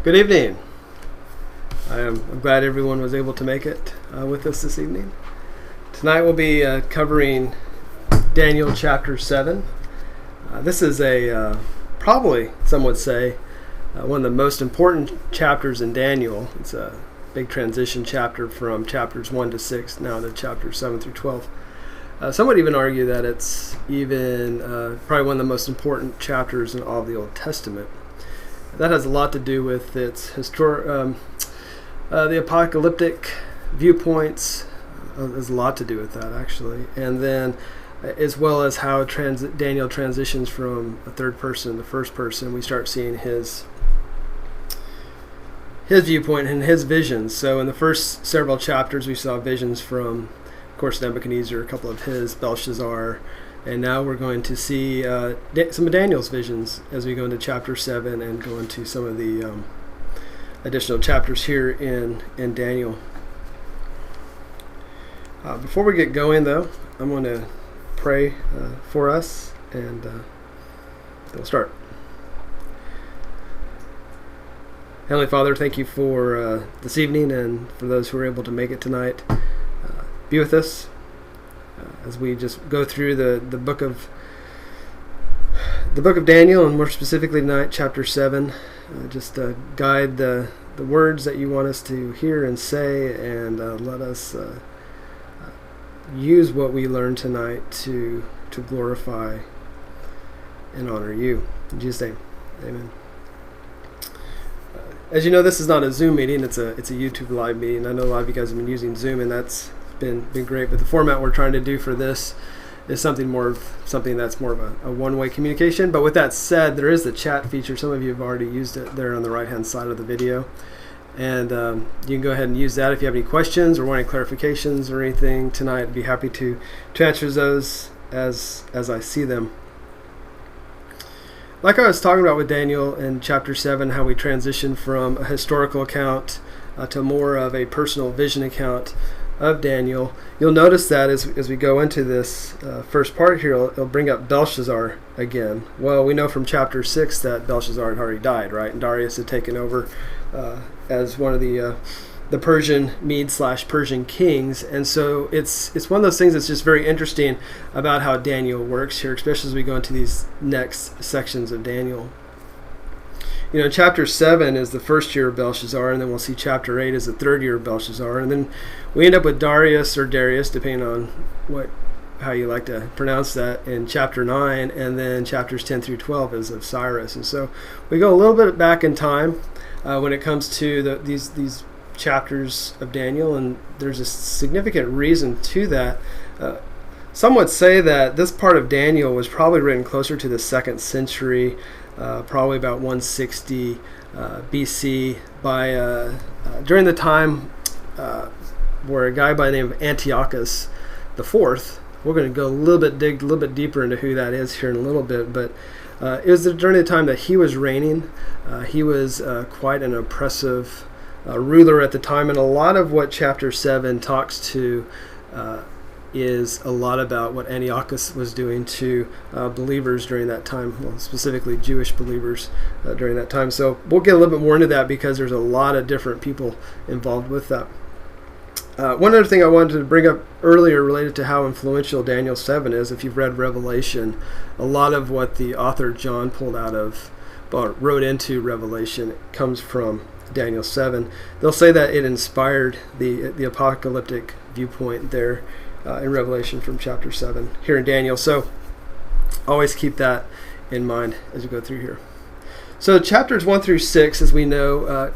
Good evening. I'm glad everyone was able to make it with us this evening. Tonight we'll be covering Daniel chapter 7. This is probably, some would say, one of the most important chapters in Daniel. It's a big transition chapter from chapters 1 to 6 now to chapters 7 through 12. Some would even argue that it's even probably one of the most important chapters in all of the Old Testament. That has a lot to do with its the apocalyptic viewpoints. There's a lot to do with that, actually. And then, as well as how Daniel transitions from a third person to first person, we start seeing his viewpoint and his visions. So in the first several chapters, we saw visions from, of course, Nebuchadnezzar, a couple of his, Belshazzar, and now we're going to see some of Daniel's visions as we go into chapter 7 and go into some of the additional chapters here in Daniel. Before we get going, though, I'm going to pray for us, and we'll start. Heavenly Father, thank you for this evening and for those who are able to make it tonight. Be with us as we just go through the book of Daniel, and more specifically tonight, chapter 7. Just guide the words that you want us to hear and say, and let us use what we learn tonight to glorify and honor you. In Jesus' name, amen. As you know, this is not a Zoom meeting; it's a YouTube live meeting. I know a lot of you guys have been using Zoom, and that's been great, but the format we're trying to do for this is something that's more of a one-way communication. But with that said, there is the chat feature. Some of you have already used it there on the right-hand side of the video, and you can go ahead and use that if you have any questions or want any clarifications or anything tonight. I'd be happy to answer those as I see them. Like I was talking about with Daniel in chapter 7, how we transition from a historical account to more of a personal vision account of Daniel. You'll notice that as we go into this first part here, it'll bring up Belshazzar again. Well, we know from chapter 6 that Belshazzar had already died, right? And Darius had taken over as one of the Persian Mede/Persian kings. And so it's one of those things that's just very interesting about how Daniel works here, especially as we go into these next sections of Daniel. You know, chapter 7 is the first year of Belshazzar, and then we'll see chapter 8 is the third year of Belshazzar, and then we end up with Darius, or Darius, depending on how you like to pronounce that, in chapter 9, and then chapters 10 through 12 is of Cyrus. And so we go a little bit back in time when it comes to these chapters of Daniel, and there's a significant reason to that. Some would say that this part of Daniel was probably written closer to the 2nd century, probably about 160 BC, during the time where a guy by the name of Antiochus IV. We're going to dig a little bit deeper into who that is here in a little bit, but it was during the time that he was reigning. He was quite an oppressive ruler at the time, and a lot of what chapter 7 talks to is a lot about what Antiochus was doing to believers during that time, well, specifically Jewish believers during that time. So we'll get a little bit more into that because there's a lot of different people involved with that. One other thing I wanted to bring up earlier related to how influential Daniel 7 is, if you've read Revelation, a lot of what the author John wrote into Revelation comes from Daniel 7. They'll say that it inspired the apocalyptic viewpoint there in Revelation from chapter 7 here in Daniel. So always keep that in mind as we go through here. So chapters 1 through 6, as we know,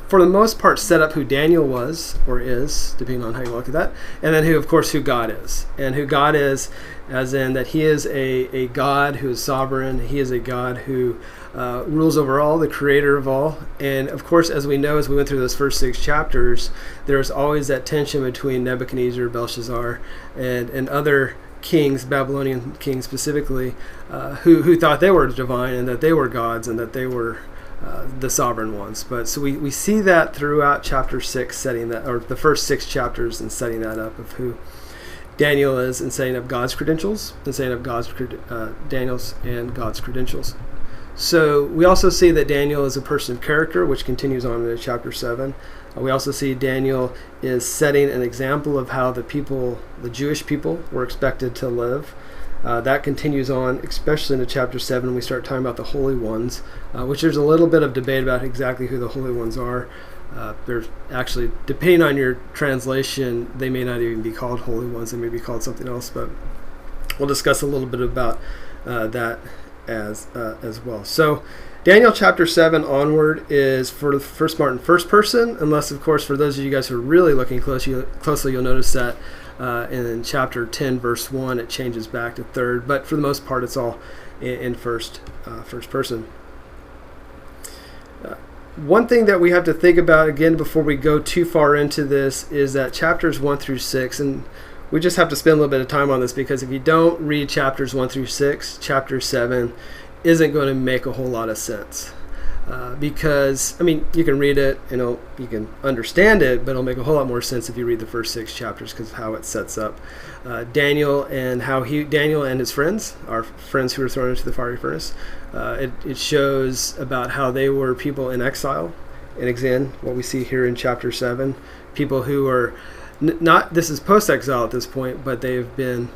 for the most part set up who Daniel was or is, depending on how you look at that, and then who God is. And who God is, as in that he is a God who is sovereign. He is a God who rules over all, the creator of all. And of course, as we know, as we went through those first 6 chapters, there's always that tension between Nebuchadnezzar, Belshazzar, and other kings, Babylonian kings specifically, who thought they were divine and that they were gods and that they were the sovereign ones. But so we see that throughout chapter 6, setting that, or the first 6 chapters, and setting that up of who Daniel is, and setting up God's credentials, and setting up Daniel's and God's credentials. So we also see that Daniel is a person of character, which continues on into chapter 7. We also see Daniel is setting an example of how the Jewish people, were expected to live. That continues on, especially into chapter 7. We start talking about the holy ones, which there's a little bit of debate about exactly who the holy ones are. There's actually, depending on your translation, they may not even be called holy ones. They may be called something else, but we'll discuss a little bit about that as well. So Daniel chapter 7 onward is for the first part in first person, unless, of course, for those of you guys who are really looking closely, you'll notice that in chapter 10, verse 1, it changes back to third. But for the most part, it's all in first person. One thing that we have to think about, again, before we go too far into this, is that chapters 1 through 6, and we just have to spend a little bit of time on this, because if you don't read chapters 1 through 6, chapter 7 isn't going to make a whole lot of sense. Because, I mean, you can read it, and you can understand it, but it'll make a whole lot more sense if you read the first 6 chapters, because of how it sets up Daniel and Daniel and his friends, our friends who were thrown into the fiery furnace. It shows about how they were people in exile. And again, what we see here in chapter 7, people who are not, this is post-exile at this point, but they've been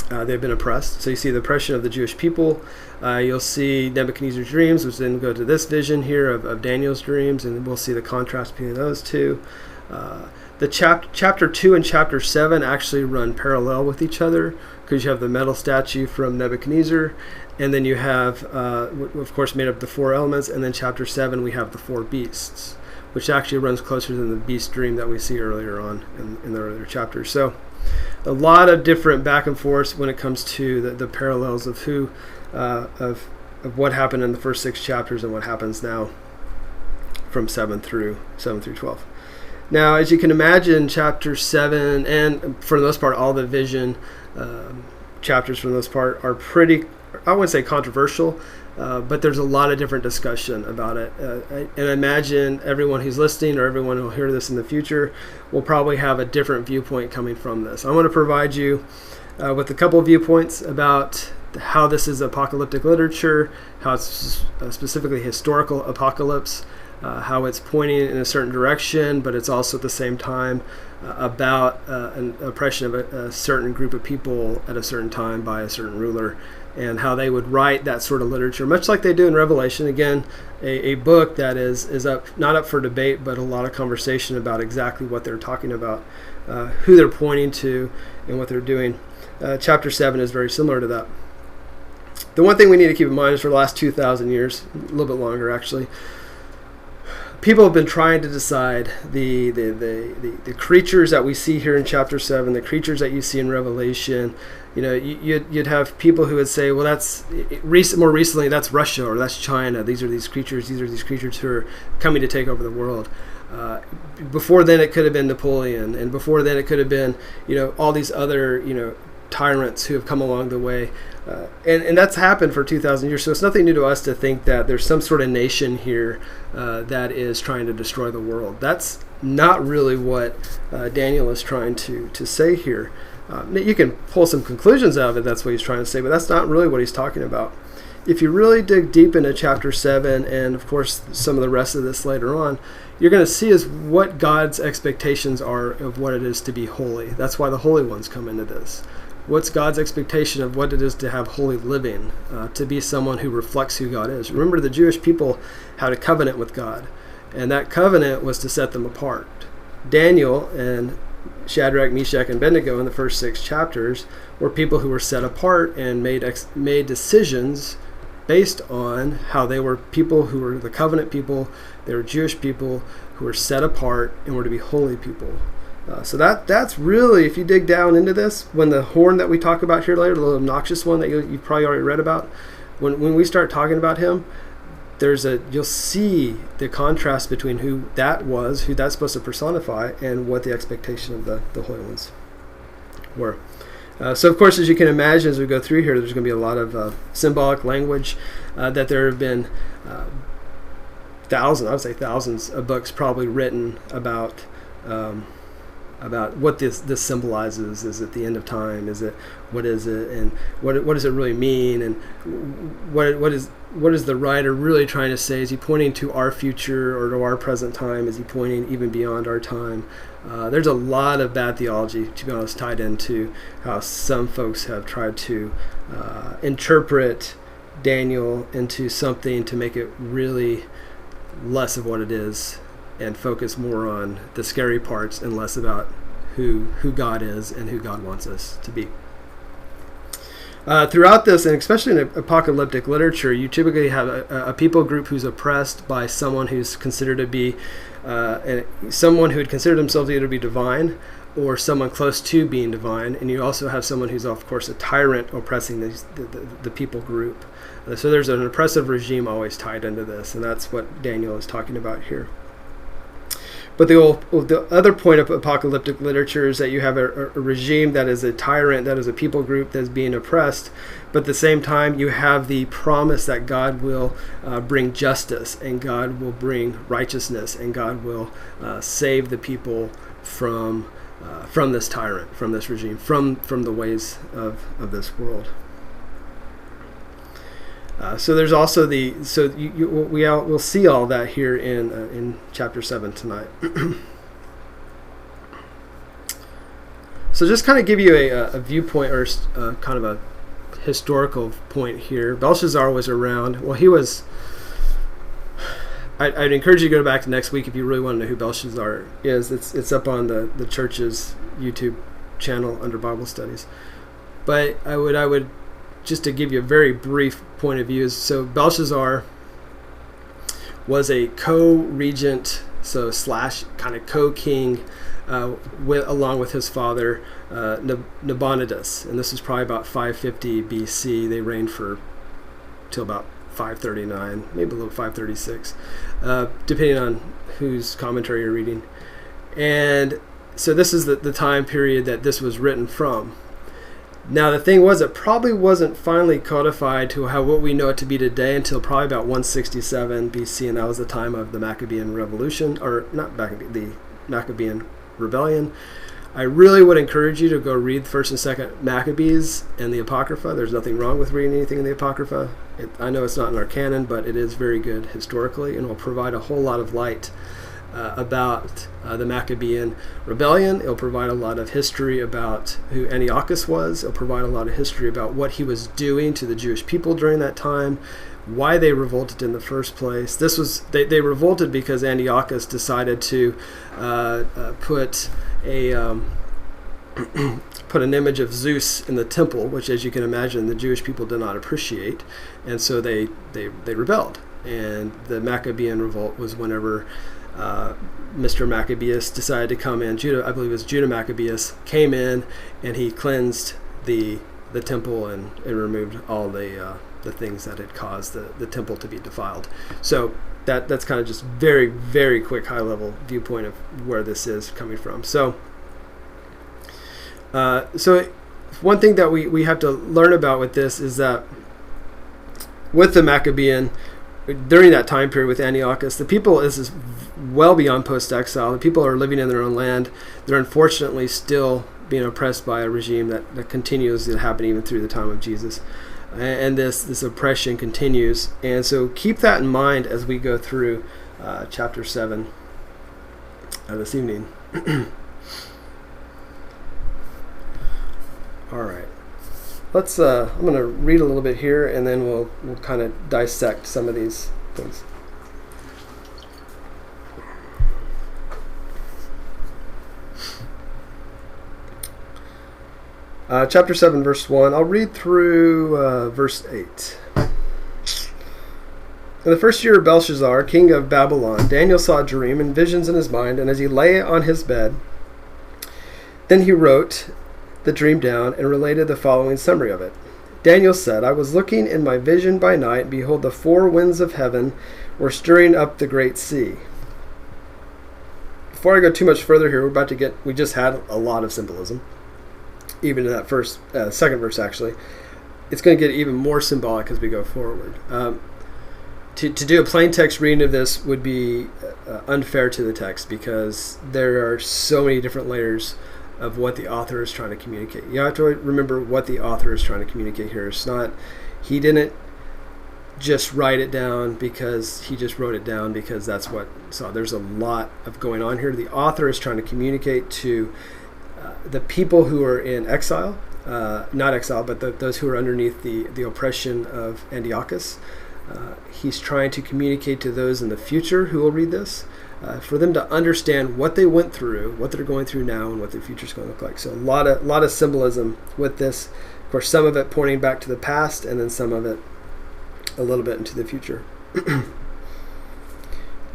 oppressed. So you see the oppression of the Jewish people. You'll see Nebuchadnezzar's dreams, which then go to this vision here of Daniel's dreams, and we'll see the contrast between those two. The chapter 2 and chapter 7 actually run parallel with each other, because you have the metal statue from Nebuchadnezzar, and then you have, of course, made up the 4 elements, and then chapter 7 we have the 4 beasts, which actually runs closer than the beast dream that we see earlier on in the earlier chapters. So a lot of different back and forth when it comes to the parallels of of what happened in the first 6 chapters and what happens now from 7 through 12. Now, as you can imagine, chapter 7, and for the most part all the vision chapters for the most part, are pretty, I wouldn't say controversial, but there's a lot of different discussion about it. And I imagine everyone who's listening, or everyone who will hear this in the future, will probably have a different viewpoint coming from this. I want to provide you with a couple of viewpoints about how this is apocalyptic literature, how it's specifically historical apocalypse, how it's pointing in a certain direction, but it's also at the same time about an oppression of a certain group of people at a certain time by a certain ruler, and how they would write that sort of literature, much like they do in Revelation. Again, a book that is not up for debate, but a lot of conversation about exactly what they're talking about, who they're pointing to, and what they're doing. Chapter 7 is very similar to that. The one thing we need to keep in mind is for the last 2,000 years, a little bit longer actually, people have been trying to decide the creatures that we see here in chapter 7, the creatures that you see in Revelation. You'd have people who would say, well, that's more recently, that's Russia, or that's China. These are these creatures who are coming to take over the world. Before then, it could have been Napoleon, and before then, it could have been, all these other, tyrants who have come along the way. And that's happened for 2,000 years. So it's nothing new to us to think that there's some sort of nation here that is trying to destroy the world. That's not really what Daniel is trying to say here. You can pull some conclusions out of it, that's what he's trying to say, but that's not really what he's talking about. If you really dig deep into chapter 7, and of course some of the rest of this later on, you're going to see is what God's expectations are of what it is to be holy. That's why the holy ones come into this. What's God's expectation of what it is to have holy living, to be someone who reflects who God is? Remember, the Jewish people had a covenant with God, and that covenant was to set them apart. Daniel and Shadrach, Meshach, and Abednego in the first 6 chapters were people who were set apart and made decisions based on how they were people who were the covenant people. They were Jewish people who were set apart and were to be holy people. So that's really, if you dig down into this, when the horn that we talk about here later, the little obnoxious one that you've probably already read about, when we start talking about him, you'll see the contrast between who that's supposed to personify, and what the expectation of the holy ones were. So of course, as you can imagine, as we go through here, there's going to be a lot of symbolic language, that there have been thousands of books probably written about what this symbolizes. Is it the end of time? What is it, and what does it really mean, and what is what is the writer really trying to say? Is he pointing to our future or to our present time? Is he pointing even beyond our time? There's a lot of bad theology, to be honest, tied into how some folks have tried to interpret Daniel into something to make it really less of what it is and focus more on the scary parts and less about who God is and who God wants us to be. Throughout this, and especially in apocalyptic literature, you typically have a people group who's oppressed by someone who's considered to be someone who would consider themselves either to be divine or someone close to being divine, and you also have someone who's, of course, a tyrant oppressing the people group. So there's an oppressive regime always tied into this, and that's what Daniel is talking about here. But the other point of apocalyptic literature is that you have a regime that is a tyrant, that is a people group that is being oppressed, but at the same time you have the promise that God will bring justice, and God will bring righteousness, and God will save the people from this tyrant, from this regime, from the ways of this world. So there's also we'll see all that here in chapter 7 tonight. So just kind of give you a viewpoint or kind of a historical point here. Belshazzar was around. Well, he was. I'd encourage you to go back to next week if you really want to know who Belshazzar is. It's up on the church's YouTube channel under Bible studies. But I would just to give you a very brief point of view, so Belshazzar was a co-regent, so / kind of co-king, along with his father Nabonidus, and this is probably about 550 BC. They reigned till about 539, maybe a little 536, depending on whose commentary you're reading. And so this is the time period that this was written from. Now the thing was, it probably wasn't finally codified to what we know it to be today until probably about 167 BC, and that was the time of the Maccabean Revolution, or not the Maccabean Rebellion. I really would encourage you to go read 1st and 2nd Maccabees and the Apocrypha. There's nothing wrong with reading anything in the Apocrypha. I know it's not in our canon, but it is very good historically and will provide a whole lot of light about the Maccabean Rebellion. It'll provide a lot of history about who Antiochus was. It'll provide a lot of history about what he was doing to the Jewish people during that time, why they revolted in the first place. They revolted because Antiochus decided to put an image of Zeus in the temple, which, as you can imagine, the Jewish people did not appreciate, and so they rebelled. And the Maccabean revolt was whenever Mr. Maccabeus decided to come in. I believe it was Judah Maccabeus came in, and he cleansed the temple and removed all the things that had caused the temple to be defiled. So that's kind of just very, very quick high level viewpoint of where this is coming from. So one thing that we have to learn about with this is that with the Maccabean, during that time period with Antiochus, the people, this is well beyond post-exile. The people are living in their own land. They're unfortunately still being oppressed by a regime that continues to happen even through the time of Jesus. And this oppression continues. And so keep that in mind as we go through chapter 7 this evening. All right. Let's. I'm going to read a little bit here, and then we'll kind of dissect some of these things. Chapter 7, verse 1. I'll read through verse 8. In the first year of Belshazzar, king of Babylon, Daniel saw a dream and visions in his mind, and as he lay on his bed, then he wrote the dream down and related the following summary of it. Daniel said, I was looking in my vision by night, and behold, the four winds of heaven were stirring up the great sea. Before I go too much further here, we just had a lot of symbolism, even in that second verse actually. It's going to get even more symbolic as we go forward. To do a plain text reading of this would be unfair to the text, because there are so many different layers of what the author is trying to communicate. You have to remember what the author is trying to communicate here. It's not, he didn't just write it down because he just wrote it down because that's what. So there's a lot of going on here. The author is trying to communicate to the people who are in exile, not exile, but those who are underneath the oppression of Antiochus. He's trying to communicate to those in the future who will read this, for them to understand what they went through, what they're going through now, and what their future is going to look like. So a lot of symbolism with this. Of course, some of it pointing back to the past, and then some of it a little bit into the future.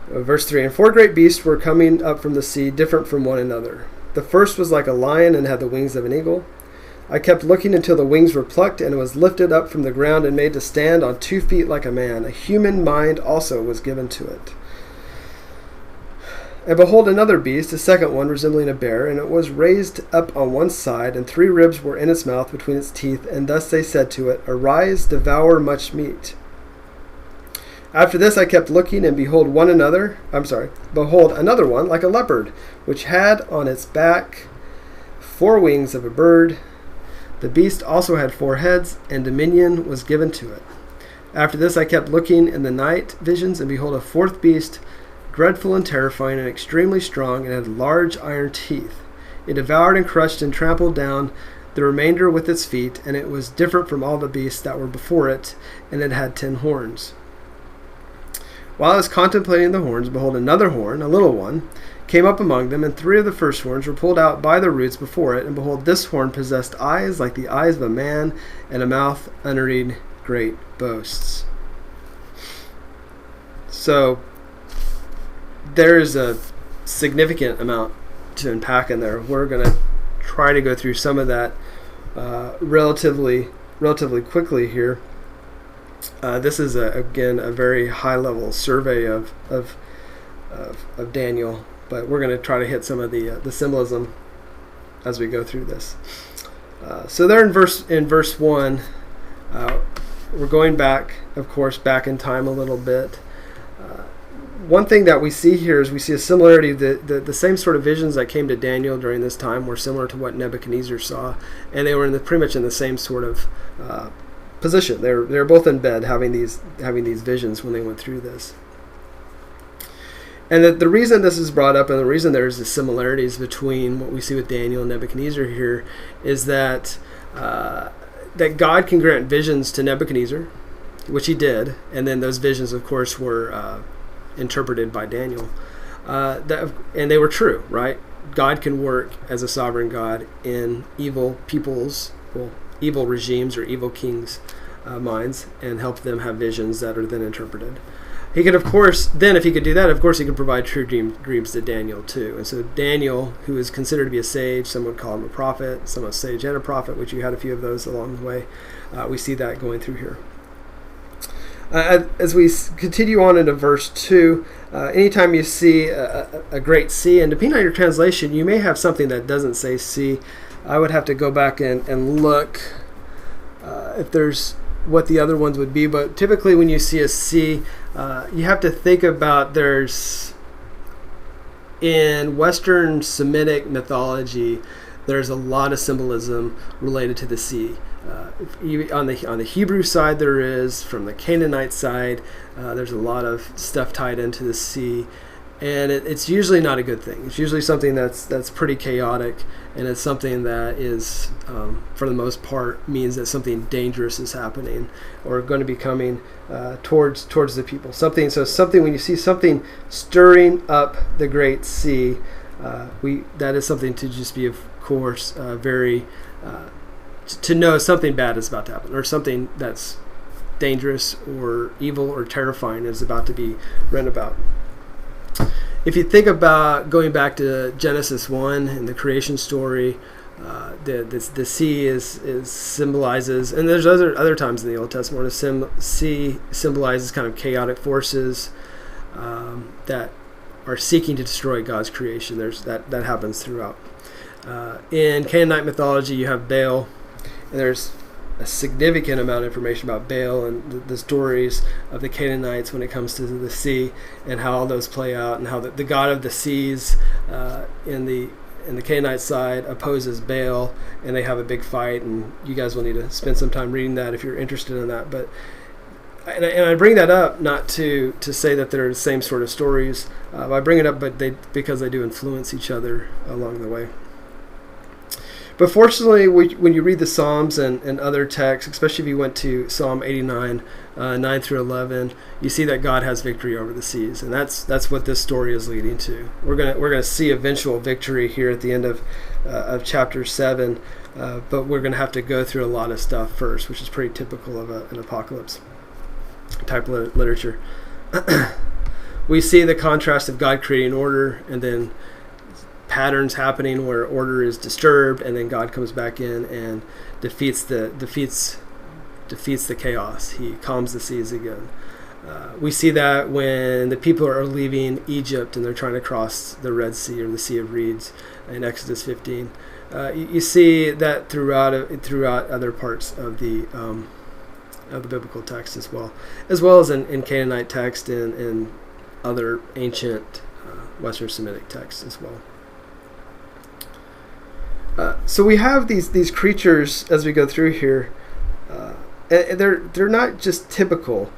Verse 3, and 4 great beasts were coming up from the sea, different from one another. The first was like a lion and had the wings of an eagle. I kept looking until the wings were plucked, and it was lifted up from the ground and made to stand on 2 feet like a man. A human mind also was given to it. And behold, another beast, a second one, resembling a bear, and it was raised up on one side, and 3 ribs were in its mouth between its teeth, and thus they said to it, Arise, devour much meat. After this I kept looking, and behold, another one, like a leopard, which had on its back 4 wings of a bird. The beast also had 4 heads, and dominion was given to it. After this I kept looking in the night visions, and behold, a 4th beast, dreadful and terrifying and extremely strong, and had large iron teeth. It devoured and crushed and trampled down the remainder with its feet, and it was different from all the beasts that were before it, and it had 10 horns. While I was contemplating the horns, behold, another horn, a little one, came up among them, and 3 of the first horns were pulled out by the roots before it, and behold, this horn possessed eyes like the eyes of a man, and a mouth uttering great boasts. So there is a significant amount to unpack in there. We're going to try to go through some of that relatively quickly here. This is again a very high-level survey of Daniel, but we're going to try to hit some of the symbolism as we go through this. So there in verse 1, we're going back, of course, back in time a little bit. One thing that we see here is we see a similarity. The same sort of visions that came to Daniel during this time were similar to what Nebuchadnezzar saw, and they were pretty much in the same sort of position. They were both in bed having these visions when they went through this. And the reason this is brought up, and the reason there's the similarities between what we see with Daniel and Nebuchadnezzar here, is that that God can grant visions to Nebuchadnezzar, which he did, and then those visions, of course, were interpreted by Daniel, and they were true, right? God can work as a sovereign God in evil people's, evil regimes or evil kings' minds, and help them have visions that are then interpreted. He could, of course, then if he could do that, of course, he could provide true dreams to Daniel too. And so Daniel, who is considered to be a sage, some would call him a prophet, some a sage and a prophet, which you had a few of those along the way. We see that going through here. As we continue on into verse 2, anytime you see a great sea, and depending on your translation, you may have something that doesn't say sea. I would have to go back and look if there's what the other ones would be, but typically when you see a sea, you have to think about in Western Semitic mythology, there's a lot of symbolism related to the sea. On the Hebrew side there is, from the Canaanite side, there's a lot of stuff tied into the sea, and it's usually not a good thing. It's usually something that's pretty chaotic, and it's something that is, for the most part, means that something dangerous is happening or going to be coming towards the people. Something when you see something stirring up the great sea, that is something to just be, of course, very to know something bad is about to happen, or something that's dangerous or evil or terrifying is about to be read about. If you think about going back to Genesis 1 and the creation story, the sea is symbolizes, and there's other times in the Old Testament where the sea symbolizes kind of chaotic forces that are seeking to destroy God's creation. That happens throughout. In Canaanite mythology, you have Baal, and there's a significant amount of information about Baal and the stories of the Canaanites when it comes to the sea, and how all those play out, and how the god of the seas in the Canaanite side opposes Baal, and they have a big fight, and you guys will need to spend some time reading that if you're interested in that. But and I bring that up not to say that they're the same sort of stories. I bring it up, because they do influence each other along the way. But fortunately, when you read the Psalms and other texts, especially if you went to Psalm 89, 9 through 11, you see that God has victory over the seas, and that's what this story is leading to. We're gonna see eventual victory here at the end of chapter 7, but we're gonna have to go through a lot of stuff first, which is pretty typical of an apocalypse type literature. We see the contrast of God creating order and then patterns happening where order is disturbed, and then God comes back in and defeats the chaos. He calms the seas again. We see that when the people are leaving Egypt and they're trying to cross the Red Sea or the Sea of Reeds in Exodus 15. You see that throughout other parts of the biblical text as well as in Canaanite text and other ancient Western Semitic texts as well. So we have these creatures as we go through here. And they're not just typical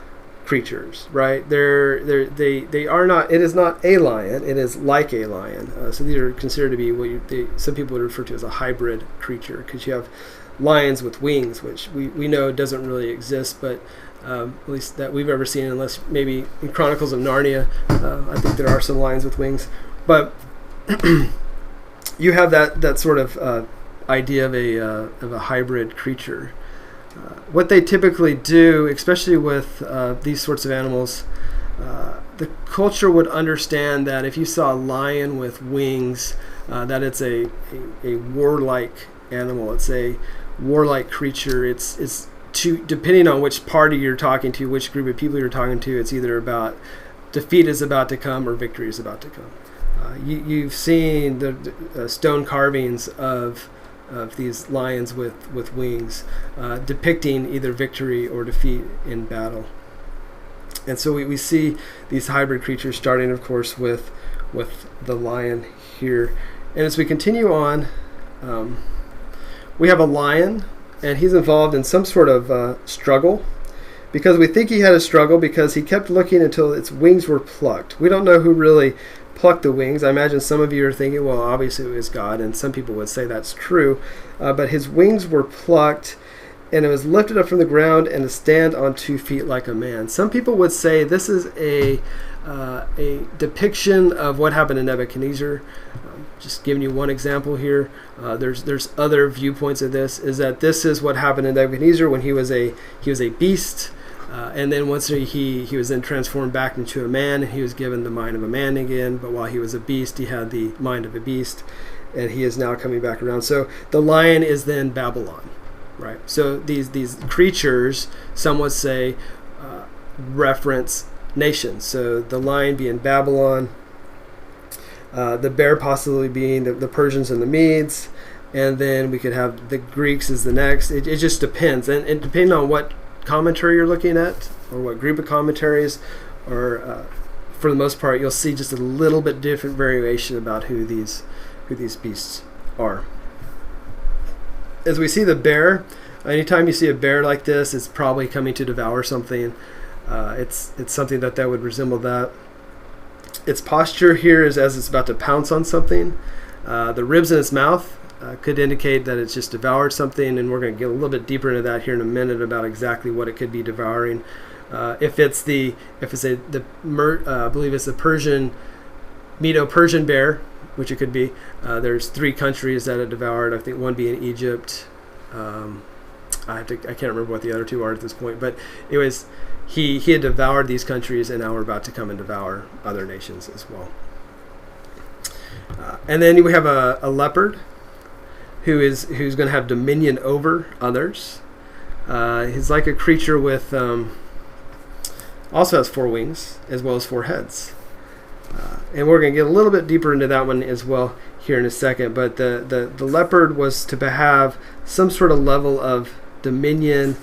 creatures, right? They are not. It is not a lion. It is like a lion. So these are considered to be some people would refer to as a hybrid creature, because you have lions with wings, which we know doesn't really exist, but at least that we've ever seen, unless maybe in Chronicles of Narnia. I think there are some lions with wings, but you have that sort of idea of a hybrid creature. What they typically do, especially with these sorts of animals, the culture would understand that if you saw a lion with wings, that it's a warlike animal. It's a warlike creature. It's depending on which party you're talking to, which group of people you're talking to, it's either about defeat is about to come or victory is about to come. You've seen the stone carvings of these lions with wings, depicting either victory or defeat in battle. And so we see these hybrid creatures, starting, of course, with the lion here. And as we continue on, we have a lion, and he's involved in some sort of struggle, because we think he had a struggle because he kept looking until its wings were plucked. We don't know who really plucked the wings. I imagine some of you are thinking, well, obviously it was God, and some people would say that's true. But his wings were plucked, and it was lifted up from the ground and to stand on 2 feet like a man. Some people would say this is a depiction of what happened to Nebuchadnezzar. Just giving you one example here. There's other viewpoints of this. Is that this is what happened to Nebuchadnezzar when he was a beast. And then once he was then transformed back into a man, he was given the mind of a man again, but while he was a beast, he had the mind of a beast, and he is now coming back around. So the lion is then Babylon, right? So these creatures, some would say, reference nations. So the lion being Babylon, the bear possibly being the Persians and the Medes, and then we could have the Greeks as the next. It just depends, and depending on what commentary you're looking at or what group of commentaries, or for the most part you'll see just a little bit different variation about who these beasts are. As we see the bear, anytime you see a bear like this, it's probably coming to devour something. It's something that would resemble that. Its posture here is as it's about to pounce on something. The ribs in its mouth could indicate that it's just devoured something, and we're going to get a little bit deeper into that here in a minute about exactly what it could be devouring. I believe it's the Persian Medo-Persian bear, which it could be. There's 3 countries that it devoured. I think one being Egypt. I can't remember what the other 2 are at this point, but it was he had devoured these countries, and now we're about to come and devour other nations as well. And then we have a leopard who's going to have dominion over others. He's like a creature with also has 4 wings as well as 4 heads. And we're going to get a little bit deeper into that one as well here in a second. But the leopard was to have some sort of level of dominion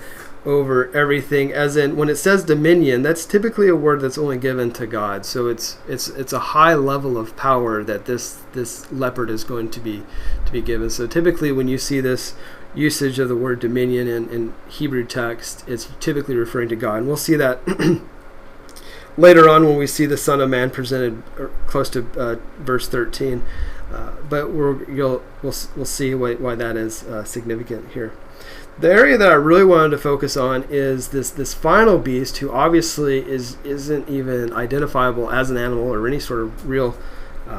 over everything. As in, when it says dominion, that's typically a word that's only given to God. So it's a high level of power that this leopard is going to be given. So typically when you see this, usage of the word dominion in Hebrew text, it's typically referring to God. And we'll see that later on when we see the Son of Man presented close to verse 13. But we'll see why that is significant here. The area that I really wanted to focus on is this final beast, who obviously isn't even identifiable as an animal or any sort of real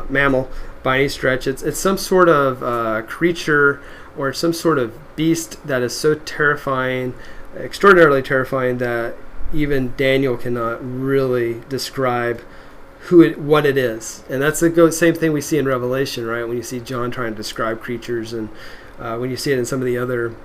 mammal by any stretch. It's some sort of creature or some sort of beast that is so terrifying, extraordinarily terrifying, that even Daniel cannot really describe what it is. And that's the same thing we see in Revelation, right? When you see John trying to describe creatures, and when you see it in some of the other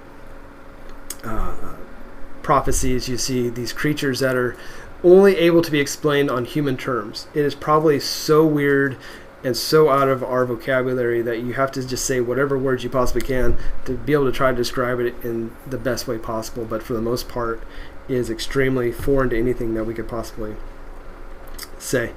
prophecies, you see these creatures that are only able to be explained on human terms. It is probably so weird and so out of our vocabulary that you have to just say whatever words you possibly can to be able to try to describe it in the best way possible. But for the most part, it is extremely foreign to anything that we could possibly say.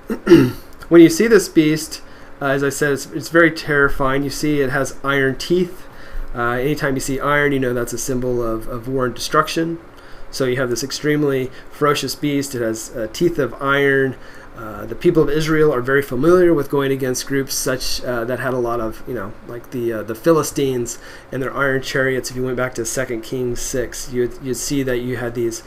When you see this beast, as I said, it's very terrifying. You see it has iron teeth. Anytime you see iron, you know that's a symbol of war and destruction. So you have this extremely ferocious beast. It has teeth of iron. The people of Israel are very familiar with going against groups such that had a lot of, like the Philistines and their iron chariots. If you went back to 2 Kings 6, you'd see that you had these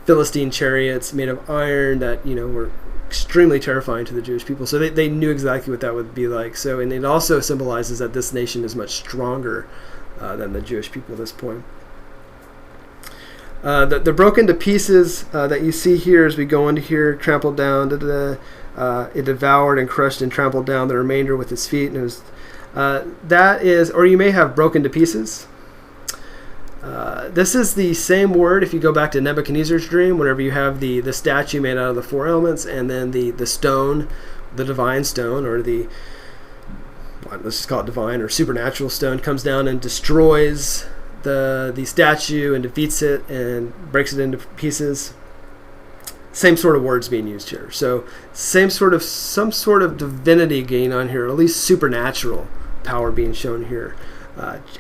Philistine chariots made of iron that, were extremely terrifying to the Jewish people. So they knew exactly what that would be like. So, and it also symbolizes that this nation is much stronger than the Jewish people at this point. The broken to pieces that you see here as we go into here, trampled down, it devoured and crushed and trampled down the remainder with its feet. And it was, that is, or you may have broken to pieces. This is the same word if you go back to Nebuchadnezzar's dream, whenever you have the statue made out of the four elements, and then the stone, the divine stone, or let's just call it divine or supernatural stone, comes down and destroys the statue and defeats it and breaks it into pieces. Same sort of words being used here. So some sort of divinity gain on here, or at least supernatural power being shown here.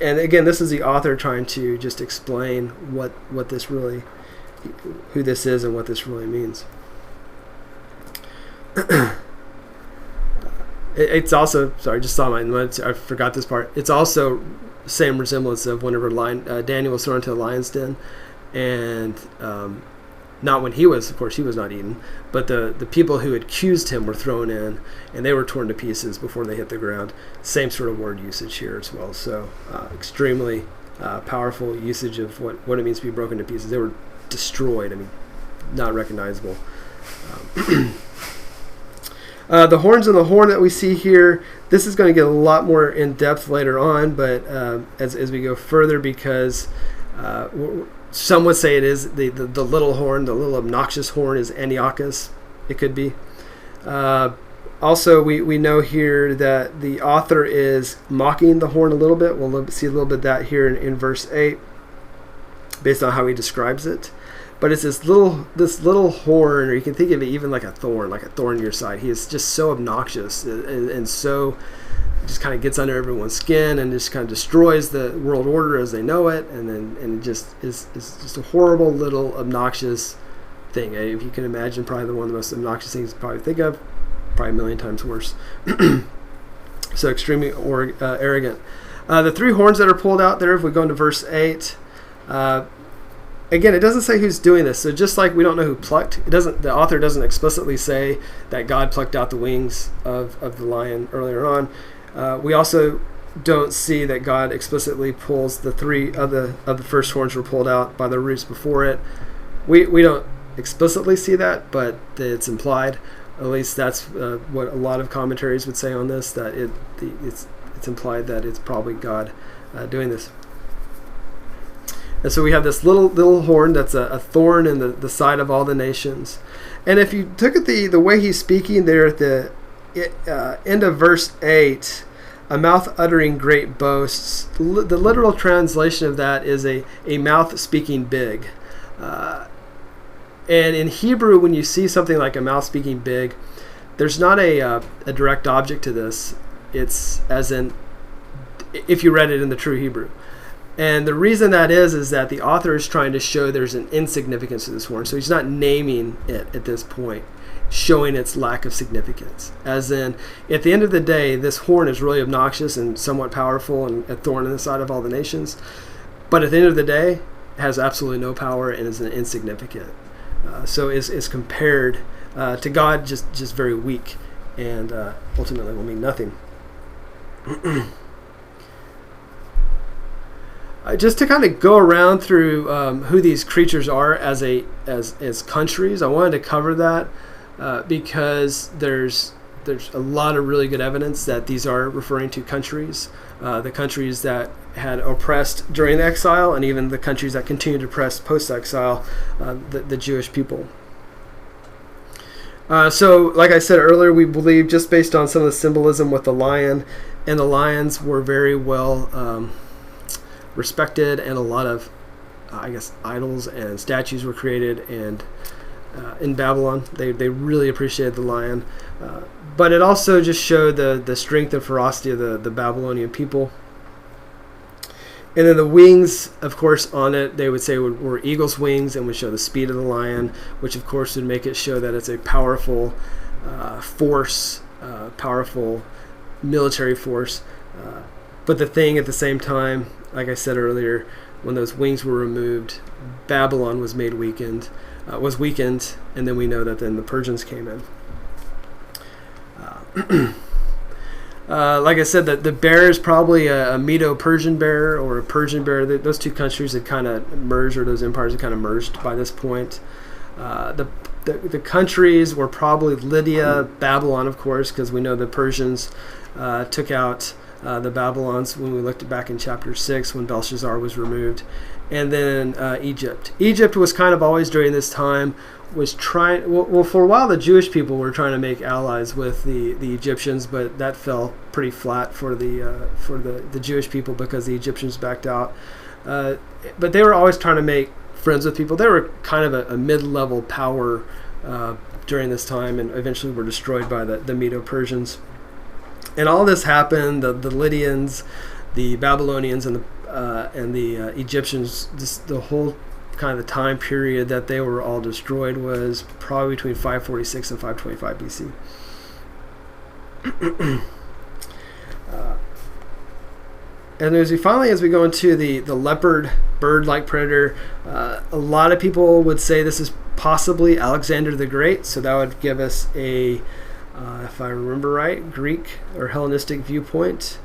And again, this is the author trying to just explain what this really, who this is and what this really means. It's also, sorry, I just saw my notes. I forgot this part. It's also same resemblance of whenever Daniel was thrown into the lion's den, and not when he was, of course, he was not eaten, but the people who accused him were thrown in, and they were torn to pieces before they hit the ground. Same sort of word usage here as well. So extremely powerful usage of what it means to be broken to pieces. They were destroyed. I mean, not recognizable. The horns and the horn that we see here, this is going to get a lot more in depth later on, but as we go further, because some would say it is the little horn, the little obnoxious horn is Antiochus. It could be. Also, we know here that the author is mocking the horn a little bit. We'll see a little bit of that here in verse 8, based on how he describes it. But it's this little horn, or you can think of it even like a thorn in your side. He is just so obnoxious and so just kind of gets under everyone's skin and just kind of destroys the world order as they know it, and just is just a horrible little obnoxious thing. If you can imagine, probably one of the most obnoxious things you probably think of, probably a million times worse. So extremely arrogant. The three horns that are pulled out there, if we go into verse 8, again, it doesn't say who's doing this. So just like we don't know who plucked, the author doesn't explicitly say that God plucked out the wings of the lion earlier on. We also don't see that God explicitly pulls the three of the first horns were pulled out by the roots before it. We don't explicitly see that, but it's implied. At least that's what a lot of commentaries would say on this, that it's implied that it's probably God doing this. And so we have this little horn that's a thorn in the side of all the nations. And if you look at the way he's speaking there at the end of verse 8, a mouth uttering great boasts. The literal translation of that is a mouth speaking big. And in Hebrew, when you see something like a mouth speaking big, there's not a direct object to this. It's as in, if you read it in the true Hebrew. And the reason that is that the author is trying to show there's an insignificance to this horn. So he's not naming it at this point, showing its lack of significance. As in, at the end of the day, this horn is really obnoxious and somewhat powerful and a thorn in the side of all the nations. But at the end of the day, it has absolutely no power and is insignificant. So is compared to God just very weak, and ultimately will mean nothing. Just to kind of go around through who these creatures are as countries, I wanted to cover that because there's a lot of really good evidence that these are referring to countries, the countries that had oppressed during the exile, and even the countries that continue to oppress post-exile, the Jewish people. So, like I said earlier, we believe, just based on some of the symbolism with the lion, and the lions were very well respected, and a lot of, idols and statues were created, and in Babylon, they really appreciated the lion. But it also just showed the strength and ferocity of the Babylonian people. And then the wings, of course, on it, they would say were eagle's wings and would show the speed of the lion, which of course would make it show that it's a powerful force, powerful military force. But the thing at the same time, like I said earlier, when those wings were removed, Babylon was weakened, and then we know that then the Persians came in. Like I said, the bear is probably a Medo-Persian bear or a Persian bear. Those two countries had kind of merged, or those empires had kind of merged by this point. The countries were probably Lydia, Babylon, of course, because we know the Persians took out the Babylons when we looked back in chapter 6 when Belshazzar was removed. And then Egypt. Egypt was kind of always during this time was trying, for a while the Jewish people were trying to make allies with the Egyptians, but that fell pretty flat for the Jewish people because the Egyptians backed out. But they were always trying to make friends with people. They were kind of a mid-level power during this time, and eventually were destroyed by the Medo-Persians. And all this happened, the Lydians, the Babylonians, and the Egyptians, the whole kind of the time period that they were all destroyed was probably between 546 and 525 BC. And as we go into the leopard bird-like predator, a lot of people would say this is possibly Alexander the Great, so that would give us a, if I remember right, Greek or Hellenistic viewpoint.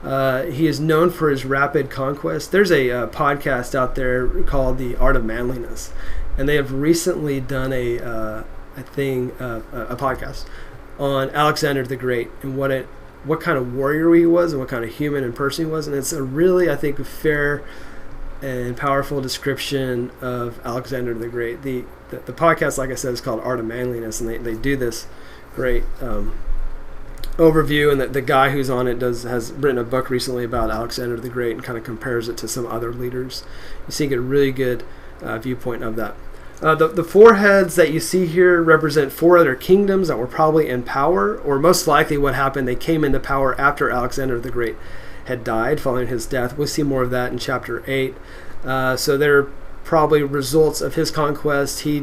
He is known for his rapid conquest. There's a podcast out there called The Art of Manliness, and they have recently done a podcast on Alexander the Great and what kind of warrior he was and what kind of human and person he was. And it's a really, I think, fair and powerful description of Alexander the Great. The podcast, like I said, is called Art of Manliness, and they do this great overview, and the guy who's on it has written a book recently about Alexander the Great and kind of compares it to some other leaders. You see a really good viewpoint of that. The four heads that you see here represent four other kingdoms that were probably in power, or most likely what happened, they came into power after Alexander the Great had died, following his death. We'll see more of that in chapter 8. So they're probably results of his conquest. He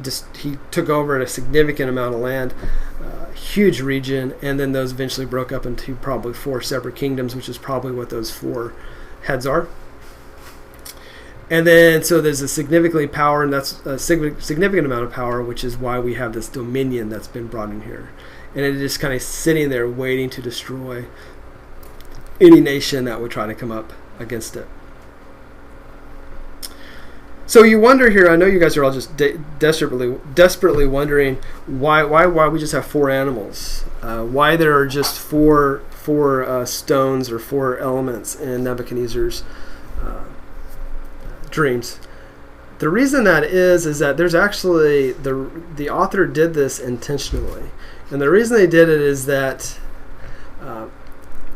took over a significant amount of land, huge region, and then those eventually broke up into probably four separate kingdoms, which is probably what those four heads are. And then so there's a significantly power, and that's a significant amount of power, which is why we have this dominion that's been brought in here, and it is just kind of sitting there waiting to destroy any nation that would try to come up against it. So you wonder here, I know you guys are all just desperately wondering why we just have four animals, why there are just four stones or four elements in Nebuchadnezzar's dreams. The reason that is that there's actually the author did this intentionally, and the reason they did it is that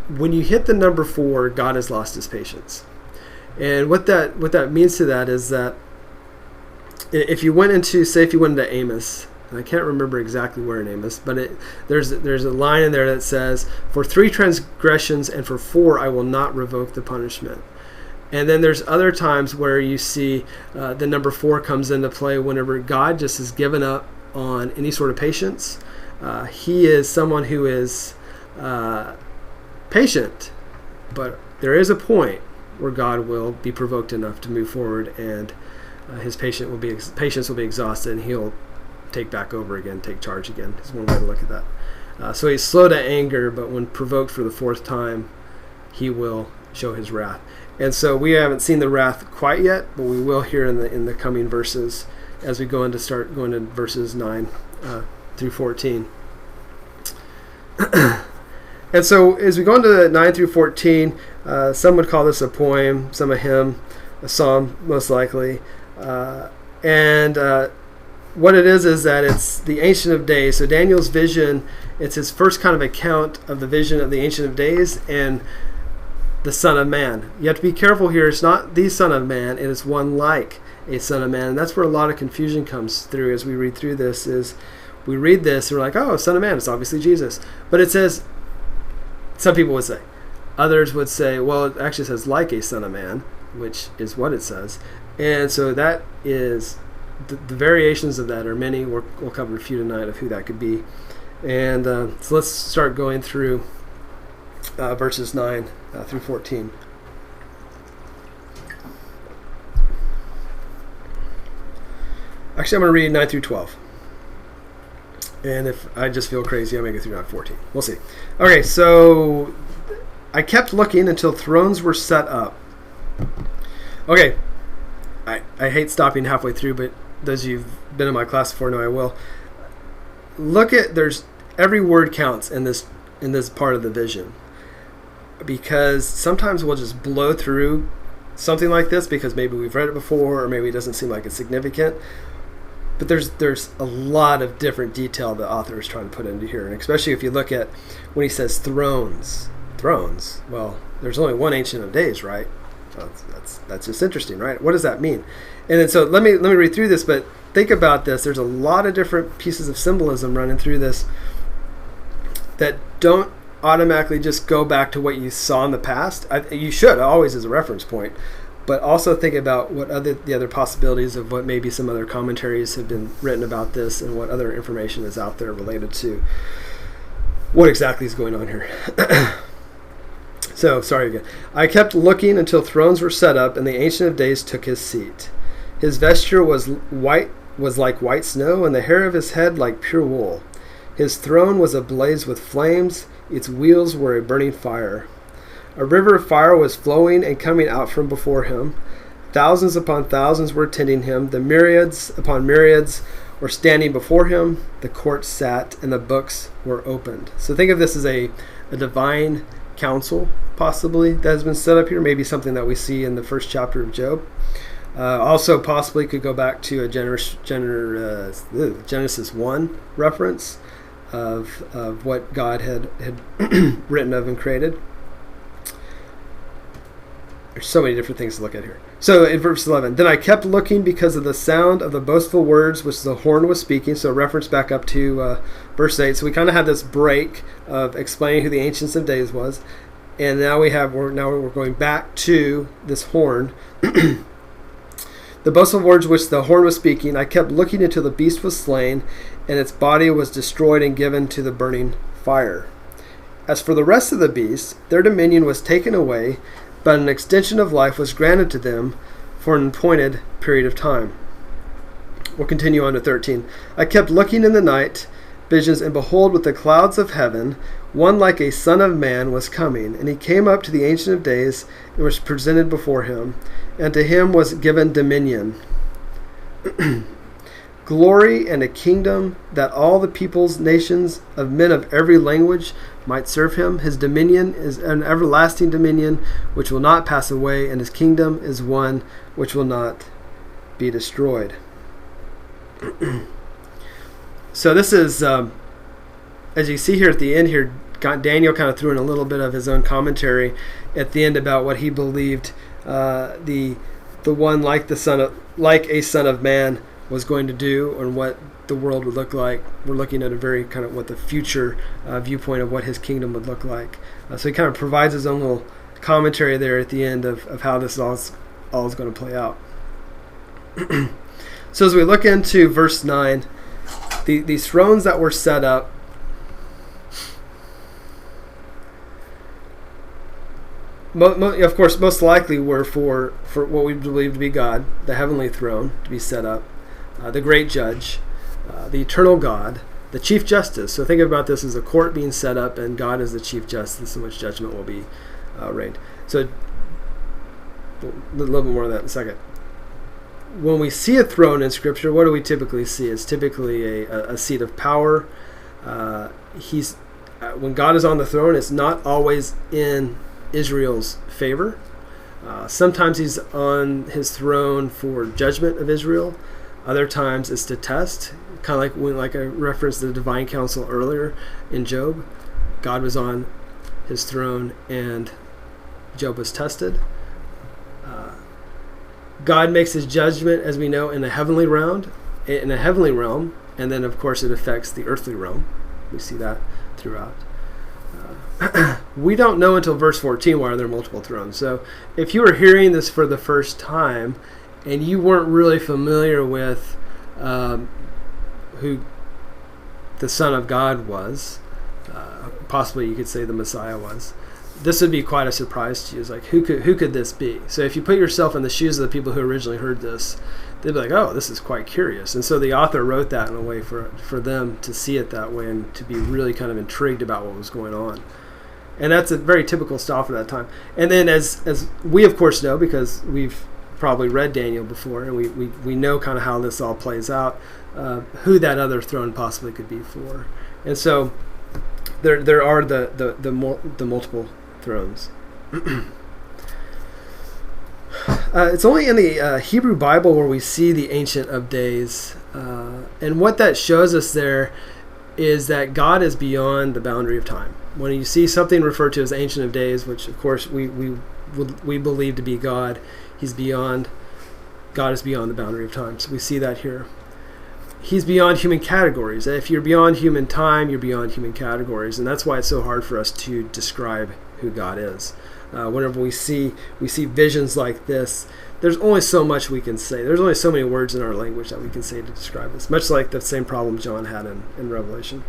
when you hit the number 4, God has lost his patience. And what that means to that is that if you went into Amos, and I can't remember exactly where in Amos, but there's a line in there that says, "For 3 transgressions and for 4 I will not revoke the punishment." And then there's other times where you see the number 4 comes into play whenever God just has given up on any sort of patience. He is someone who is patient, but there is a point where God will be provoked enough to move forward, and his patience will be exhausted, and he'll take back over again, take charge again. Is one way to look at that. So he's slow to anger, but when provoked for the 4th time, he will show his wrath. And so we haven't seen the wrath quite yet, but we will here in the coming verses as we start going to verses 9 through 14. And so as we go into 9 through 14, some would call this a poem, some a hymn, a psalm most likely. And what it is that it's the Ancient of Days. So Daniel's vision, it's his first kind of account of the vision of the Ancient of Days and the Son of Man. You have to be careful here. It's not the Son of Man. It is one like a Son of Man. And that's where a lot of confusion comes through as we read through this. Is we read this and we're like, oh, Son of Man, it's obviously Jesus. But it says, some people would say. Others would say, well, it actually says like a Son of Man, which is what it says. And so that is, the variations of that are many. We'll cover a few tonight of who that could be. And so let's start going through verses 9 through 14. Actually, I'm going to read 9 through 12. And if I just feel crazy, I'll make it through 9 14. We'll see. Okay, so I kept looking until thrones were set up. Okay, I hate stopping halfway through, but those of you who've been in my class before know I will. Look at, there's every word counts in this part of the vision. Because sometimes we'll just blow through something like this because maybe we've read it before or maybe it doesn't seem like it's significant. But there's a lot of different detail the author is trying to put into here. And especially if you look at when he says thrones. Well, there's only one Ancient of Days, right? Well, that's just interesting, right? What does that mean? And then so let me read through this, but think about this. There's a lot of different pieces of symbolism running through this that don't automatically just go back to what you saw in the past. You should always as a reference point, but also think about what the other possibilities of what maybe some other commentaries have been written about this and what other information is out there related to what exactly is going on here. So, sorry again. I kept looking until thrones were set up and the Ancient of Days took his seat. His vesture was like white snow, and the hair of his head like pure wool. His throne was ablaze with flames. Its wheels were a burning fire. A river of fire was flowing and coming out from before him. Thousands upon thousands were attending him. The myriads upon myriads were standing before him. The court sat, and the books were opened. So think of this as a divine council, possibly, that has been set up here. Maybe something that we see in the first chapter of Job. Also possibly could go back to a Genesis 1 reference of what God had written of and created. There's so many different things to look at here. So in verse 11, then I kept looking because of the sound of the boastful words which the horn was speaking. So reference back up to verse 8. So we kind of had this break of explaining who the Ancients of Days was. And now we're going back to this horn. The boastful words which the horn was speaking, I kept looking until the beast was slain, and its body was destroyed and given to the burning fire. As for the rest of the beasts, their dominion was taken away, but an extension of life was granted to them for an appointed period of time. We'll continue on to 13. I kept looking in the night visions, and behold, with the clouds of heaven, one like a son of man was coming, and he came up to the Ancient of Days and was presented before him, and to him was given dominion, glory, and a kingdom, that all the peoples, nations, of men of every language might serve him. His dominion is an everlasting dominion which will not pass away, and his kingdom is one which will not be destroyed. So this is, as you see here at the end here, Daniel kind of threw in a little bit of his own commentary at the end about what he believed the one like a son of man was going to do, and what the world would look like. We're looking at a very kind of what the future viewpoint of what his kingdom would look like. So he kind of provides his own little commentary there at the end of how this all is going to play out. So as we look into verse 9, these thrones that were set up, of course, most likely were for what we believe to be God, the heavenly throne to be set up, the great judge, the eternal God, the chief justice. So think about this as a court being set up, and God is the chief justice in which judgment will be reigned. So a little bit more of that in a second. When we see a throne in Scripture, what do we typically see? It's typically a seat of power. When God is on the throne, it's not always in Israel's favor. Sometimes he's on his throne for judgment of Israel. Other times it's to test, kind of like I referenced the divine counsel earlier in Job. God was on his throne and Job was tested. God makes his judgment, as we know, in a heavenly realm, and then of course it affects the earthly realm. We see that throughout. We don't know until verse 14 why are there multiple thrones. So if you were hearing this for the first time and you weren't really familiar with who the Son of God was, possibly you could say the Messiah was, this would be quite a surprise to you. It's like, who could this be? So if you put yourself in the shoes of the people who originally heard this, they'd be like, oh, this is quite curious. And so the author wrote that in a way for them to see it that way and to be really kind of intrigued about what was going on. And that's a very typical style for that time. And then as we, of course, know, because we've probably read Daniel before, and we know kind of how this all plays out, who that other throne possibly could be for. And so there are the multiple thrones. It's only in the Hebrew Bible where we see the Ancient of Days. And what that shows us there is that God is beyond the boundary of time. When you see something referred to as Ancient of Days, which of course we believe to be God, God is beyond the boundary of time. So we see that here. He's beyond human categories. If you're beyond human time, you're beyond human categories. And that's why it's so hard for us to describe who God is. Whenever we see visions like this, there's only so much we can say. There's only so many words in our language that we can say to describe this, much like the same problem John had in Revelation.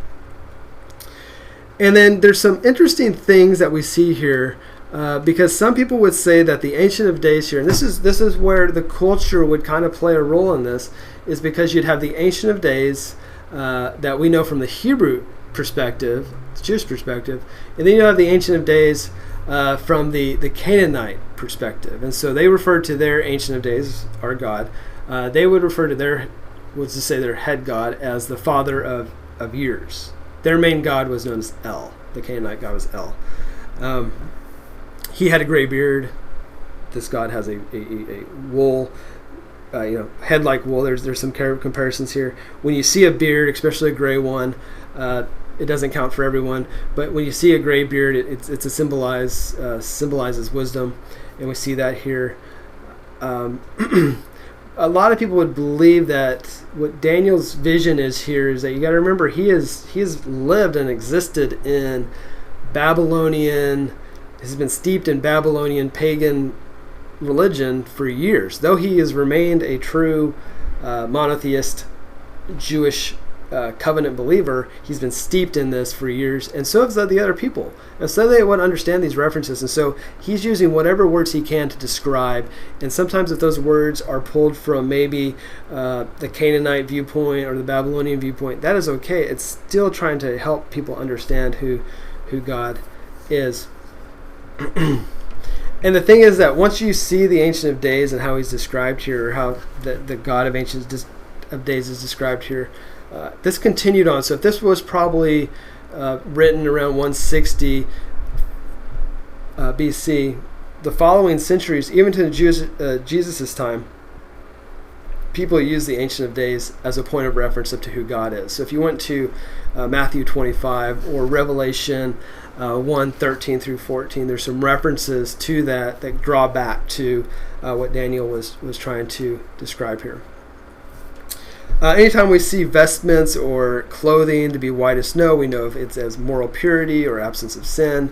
And then there's some interesting things that we see here, because some people would say that the Ancient of Days here, and this is where the culture would kind of play a role in this, is because you'd have the Ancient of Days that we know from the Hebrew perspective, the Jewish perspective, and then you have the Ancient of Days from the Canaanite perspective. And so they referred to their Ancient of Days, our God. They would refer to their head god as the Father of Years. Their main god was known as El. The Canaanite god was El. He had a gray beard. This god has a wool, head like wool. There's some comparisons here. When you see a beard, especially a gray one, it doesn't count for everyone, but when you see a gray beard, it's a symbolizes wisdom, and we see that here. A lot of people would believe that what Daniel's vision is here is that you got to remember he has lived and existed in Babylonian, has been steeped in Babylonian pagan religion for years. Though he has remained a true monotheist Jewish covenant believer, he's been steeped in this for years, and so have the other people. And so they would understand these references, and so he's using whatever words he can to describe. And sometimes if those words are pulled from maybe the Canaanite viewpoint or the Babylonian viewpoint, that is okay. It's still trying to help people understand who God is. And the thing is that once you see the Ancient of Days and how he's described here, or how the God of Ancient of Days is described here, this continued on. So if this was probably written around 160 BC, the following centuries, even to Jesus' time, people use the Ancient of Days as a point of reference up to who God is. So if you went to Matthew 25 or Revelation 1:13 through 14, there's some references to that draw back to what Daniel was trying to describe here. Anytime we see vestments or clothing to be white as snow, we know if it's as moral purity or absence of sin.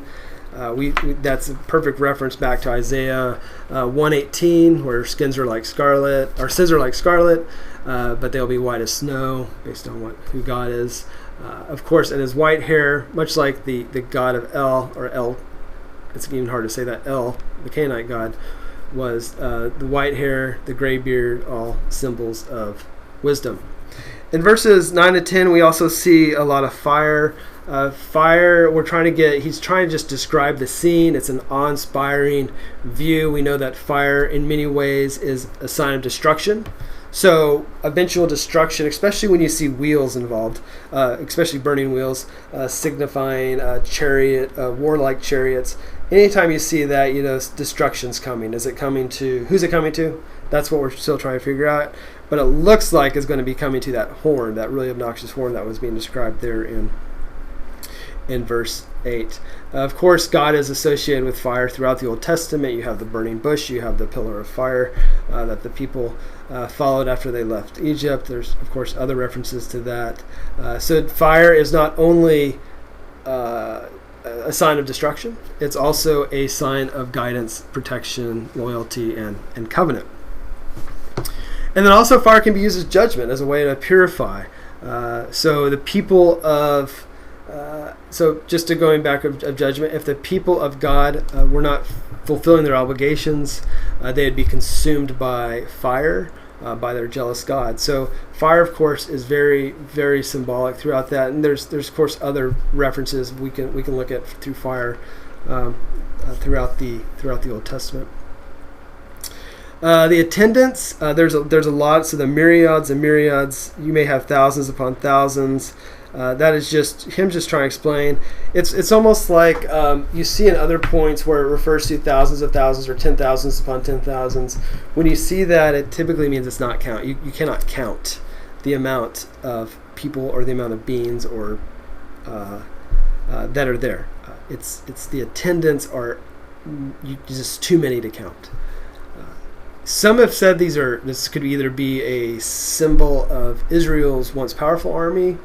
That's a perfect reference back to Isaiah 1:18, where skins are like scarlet, or sins are like scarlet, but they'll be white as snow, based on who God is. Of course, and his white hair, much like the god of El, or El, it's even hard to say that, El, the Canaanite god, was the white hair, the gray beard, all symbols of wisdom. In verses 9 to 10, we also see a lot of fire. Fire, he's trying to just describe the scene. It's an awe-inspiring view. We know that fire in many ways is a sign of destruction. So eventual destruction, especially when you see wheels involved, especially burning wheels, signifying warlike chariots. Anytime you see that, destruction's coming. Who's it coming to? That's what we're still trying to figure out. But it looks like it's going to be coming to that horn, that really obnoxious horn that was being described there in verse 8. Of course, God is associated with fire throughout the Old Testament. You have the burning bush, you have the pillar of fire that the people followed after they left Egypt. There's, of course, other references to that. So fire is not only a sign of destruction, it's also a sign of guidance, protection, loyalty, and covenant. And then also fire can be used as judgment, as a way to purify. So the people of So just to going back of judgment, if the people of God were not fulfilling their obligations, they'd be consumed by fire, by their jealous God. So fire, of course, is very, very symbolic throughout that. And there's of course other references we can look at through fire throughout the Old Testament. The attendants, there's a lot. So the myriads and myriads, you may have thousands upon thousands. That is just him just trying to explain. It's almost like you see in other points where it refers to thousands of thousands or 10,000s upon 10,000s. When you see that, it typically means it's not count. You cannot count the amount of people or the amount of beings or that are there. It's the attendants are just too many to count. Some have said this could either be a symbol of Israel's once powerful army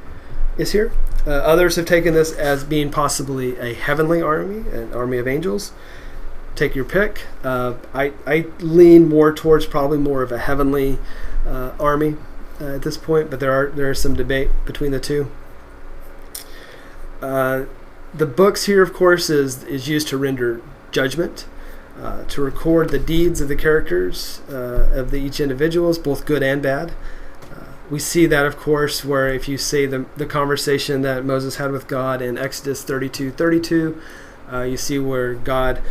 is here. Others have taken this as being possibly a heavenly army, an army of angels. Take your pick. I lean more towards probably more of a heavenly army at this point, but there is some debate between the two. The books here, of course, is used to render judgment, to record the deeds of the characters of each individuals, both good and bad. We see that, of course, where if you say the conversation that Moses had with God in Exodus 32:32, you see where God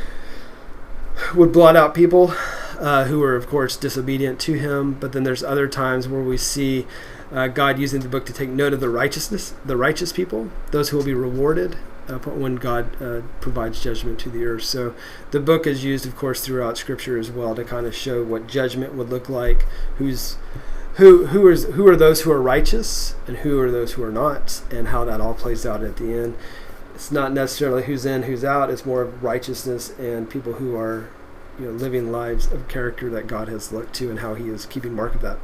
would blot out people who were, of course, disobedient to him. But then there's other times where we see God using the book to take note of the righteous people, those who will be rewarded when God provides judgment to the earth. So the book is used, of course, throughout Scripture as well to kind of show what judgment would look like, who are those who are righteous and who are those who are not, and how that all plays out at the end. It's not necessarily who's in, who's out. It's more of righteousness and people who are, living lives of character that God has looked to and how He is keeping mark of that.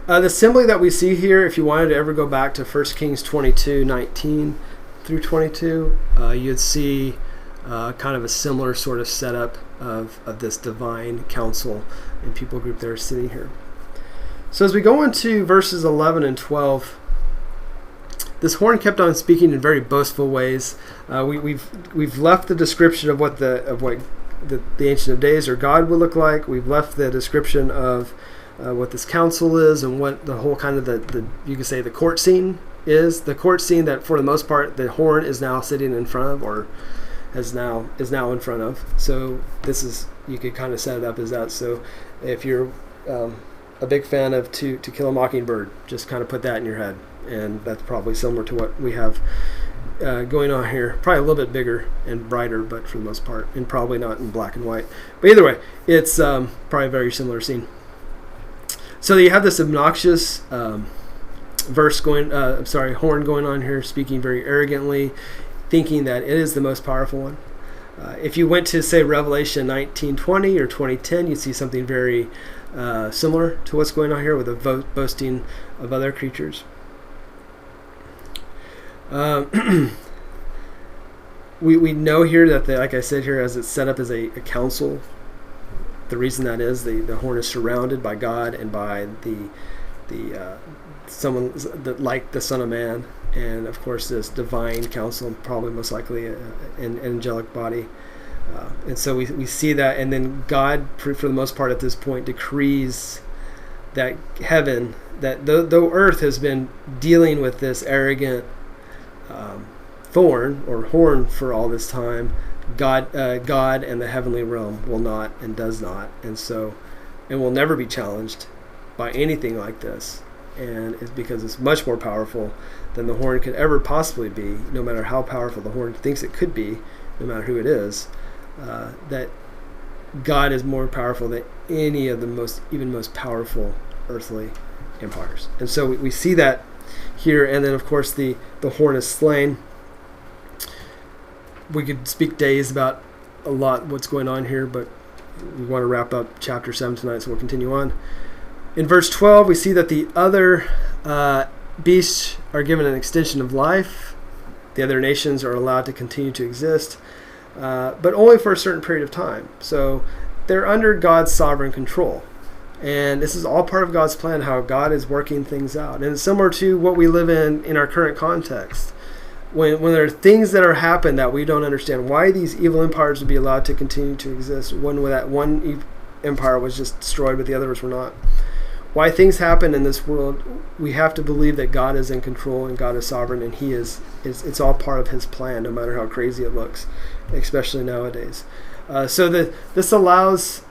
The assembly that we see here, if you wanted to ever go back to 1 Kings 22:19 through 22, you'd see kind of a similar sort of setup of this divine council and people group that are sitting here. So as we go into verses 11 and 12, this horn kept on speaking in very boastful ways. We've left the description of what the Ancient of Days or God would look like. We've left the description of what this council is and what the whole kind of the you could say the court scene is. The court scene that for the most part the horn is now sitting in front of, or is now in front of. So this is, you could kind of set it up as that. So if you're a big fan of To Kill a Mockingbird, just kind of put that in your head, and that's probably similar to what we have going on here. Probably a little bit bigger and brighter, but for the most part, and probably not in black and white. But either way, it's probably a very similar scene. So you have this obnoxious horn going on here, speaking very arrogantly, thinking that it is the most powerful one. If you went to, say, Revelation 19:20 or 20:10, you'd see something very similar to what's going on here with the boasting of other creatures. we know here that, like I said here, as it's set up as a council, the reason that is the horn is surrounded by God and by the someone that like the Son of Man, and of course this divine council, probably most likely an angelic body. And so we see that, and then God, for the most part at this point, decrees that heaven, that though earth has been dealing with this arrogant thorn or horn for all this time, God and the heavenly realm will not and does not, and will never be challenged by anything like this. And it's because it's much more powerful than the horn could ever possibly be, no matter how powerful the horn thinks it could be, no matter who it is. That God is more powerful than any of the most powerful earthly empires. And so we see that here. And then of course the horn is slain. We could speak days about a lot what's going on here, but we want to wrap up chapter 7 tonight, so we'll continue on. In verse 12, we see that the other beasts are given an extension of life. The other nations are allowed to continue to exist, but only for a certain period of time. So they're under God's sovereign control. And this is all part of God's plan, how God is working things out. And it's similar to what we live in our current context. When there are things that are happening that we don't understand, why these evil empires would be allowed to continue to exist when that one empire was just destroyed but the others were not. Why things happen in this world, we have to believe that God is in control and God is sovereign, and it's all part of his plan, no matter how crazy it looks, especially nowadays. So this allows,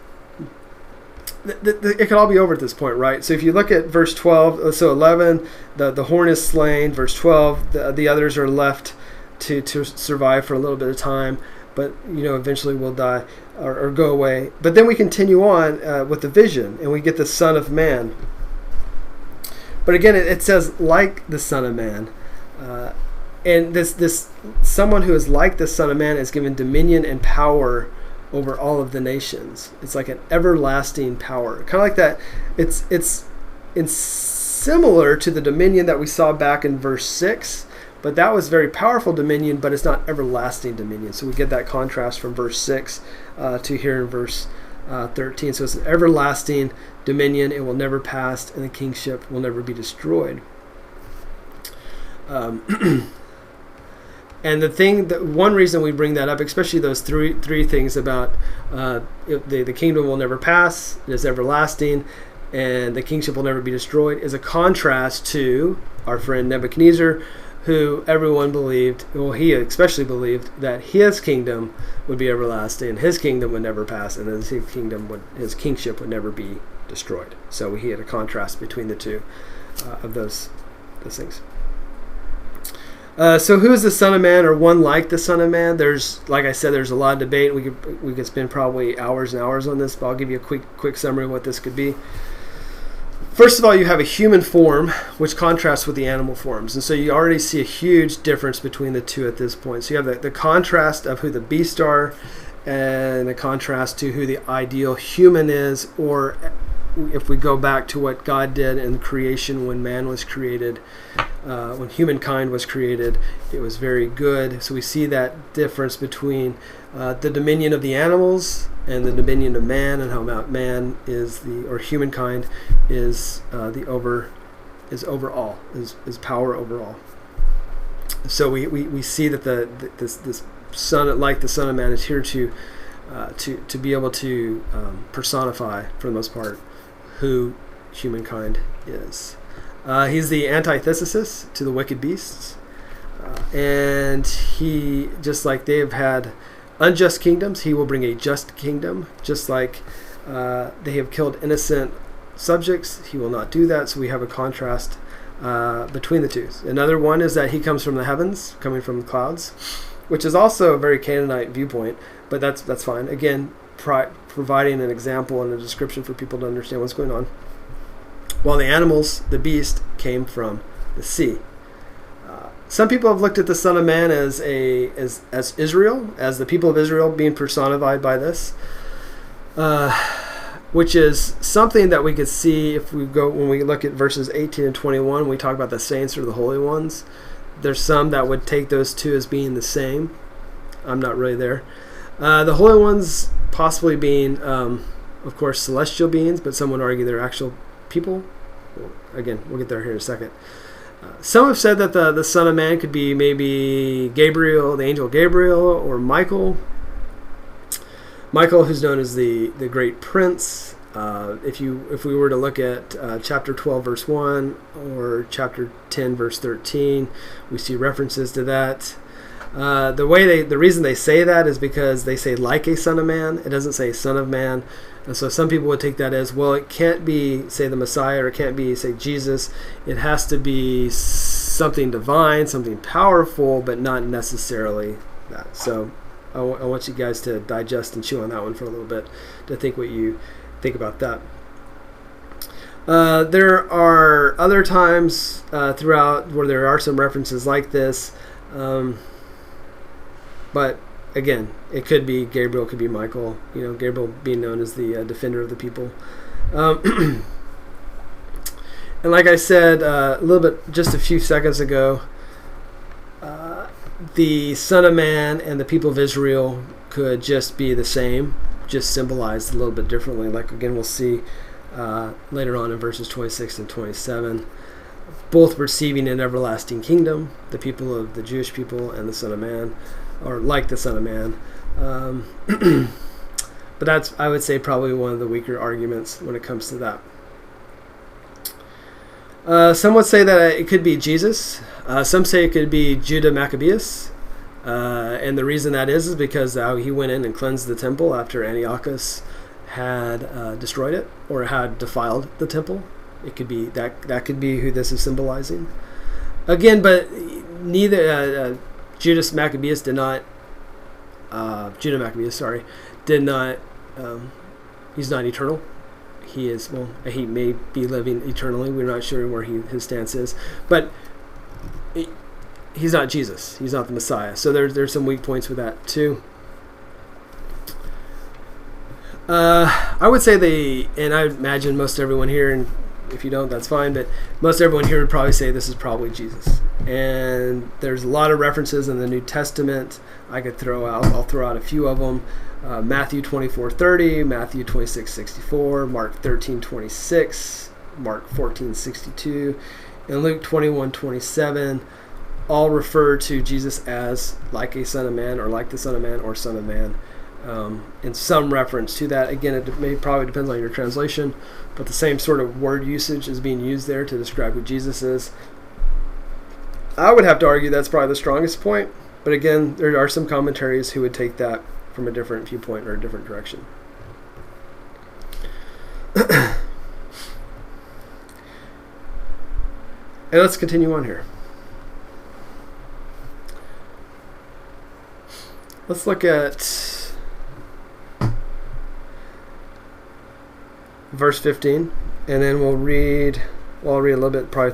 it could all be over at this point, right? So if you look at verse 12, so 11, the horn is slain. Verse 12, the others are left to survive for a little bit of time, but eventually will die or go away. But then we continue on with the vision, and we get the Son of Man. But again, it says like the Son of Man, and this someone who is like the Son of Man is given dominion and power over all of the nations. It's like an everlasting power, kind of like that. It's similar to the dominion that we saw back in verse 6. But that was very powerful dominion, but it's not everlasting dominion. So we get that contrast from verse 6 to here in verse 13. So it's an everlasting dominion. It will never pass, and the kingship will never be destroyed. And one reason we bring that up, especially those three things about the kingdom will never pass, it is everlasting, and the kingship will never be destroyed, is a contrast to our friend Nebuchadnezzar, who everyone believed, he especially believed, that his kingdom would be everlasting, his kingdom would never pass, and his kingship would never be destroyed. So he had a contrast between the two of those things. So who is the Son of Man, or one like the Son of Man? Like I said, there's a lot of debate. We could spend probably hours and hours on this, but I'll give you a quick summary of what this could be. First of all, you have a human form, which contrasts with the animal forms. And so you already see a huge difference between the two at this point. So you have the contrast of who the beasts are, and the contrast to who the ideal human is, or if we go back to what God did in creation when man was created, when humankind was created, it was very good. So we see that difference between the dominion of the animals and the dominion of man, and how man is humankind is overall, is power overall. So we see that this Son, like the Son of Man, is here to be able to personify, for the most part, who humankind is. He's the antithesis to the wicked beasts, and he, just like they have had unjust kingdoms, he will bring a just kingdom. Just like they have killed innocent subjects, he will not do that. So we have a contrast between the two. Another one is that he comes from the heavens, coming from the clouds, which is also a very Canaanite viewpoint, but that's fine. Again, providing an example and a description for people to understand what's going on. While the animals, the beast, came from the sea. Some people have looked at the Son of Man as Israel, as the people of Israel being personified by this, which is something that we could see when we look at verses 18 and 21. We talk about the saints or the holy ones. There's some that would take those two as being the same. I'm not really there. The Holy Ones possibly being, of course, celestial beings, but some would argue they're actual people. Well, again, we'll get there here in a second. Some have said that the Son of Man could be maybe Gabriel, the angel Gabriel, or Michael. Michael, who's known as the Great Prince. If we were to look at chapter 12, verse 1, or chapter 10, verse 13, we see references to that. The reason they say that is because they say like a son of man. It doesn't say son of man. And so some people would take that as, well, it can't be, say, the Messiah, or it can't be, say, Jesus. It has to be something divine, something powerful, but not necessarily that. So I want you guys to digest and chew on that one for a little bit, to think what you think about that. There are other times throughout where there are some references like this, but again, it could be Gabriel, could be Michael. Gabriel being known as the defender of the people. And like I said a little bit just a few seconds ago, the Son of Man and the people of Israel could just be the same, just symbolized a little bit differently. Like, again, we'll see later on in verses 26 and 27. Both receiving an everlasting kingdom, the people of the Jewish people and the Son of Man, or like the Son of Man. But that's, I would say, probably one of the weaker arguments when it comes to that. Some would say that it could be Jesus. Some say it could be Judah Maccabeus. And the reason that is because he went in and cleansed the temple after Antiochus had destroyed it, or had defiled the temple. It could be that could be who this is symbolizing. Again, but neither Judah Maccabeus, did not. He's not eternal. He is, well, he may be living eternally. We're not sure where his stance is, but he's not Jesus. He's not the Messiah. So there's some weak points with that too. I would say and I imagine most everyone here, and if you don't, that's fine, but most everyone here would probably say this is probably Jesus. And there's a lot of references in the New Testament I could throw out. I'll throw out a few of them. Matthew 24:30, Matthew 26:64, Mark 13:26, Mark 14:62, and Luke 21:27 all refer to Jesus as like a son of man, or like the Son of Man, or Son of Man. In some reference to that. Again, it probably depends on your translation, but the same sort of word usage is being used there to describe who Jesus is. I would have to argue that's probably the strongest point, but again, there are some commentaries who would take that from a different viewpoint or a different direction. And let's continue on here. Let's look at verse 15, and then I'll read a little bit, probably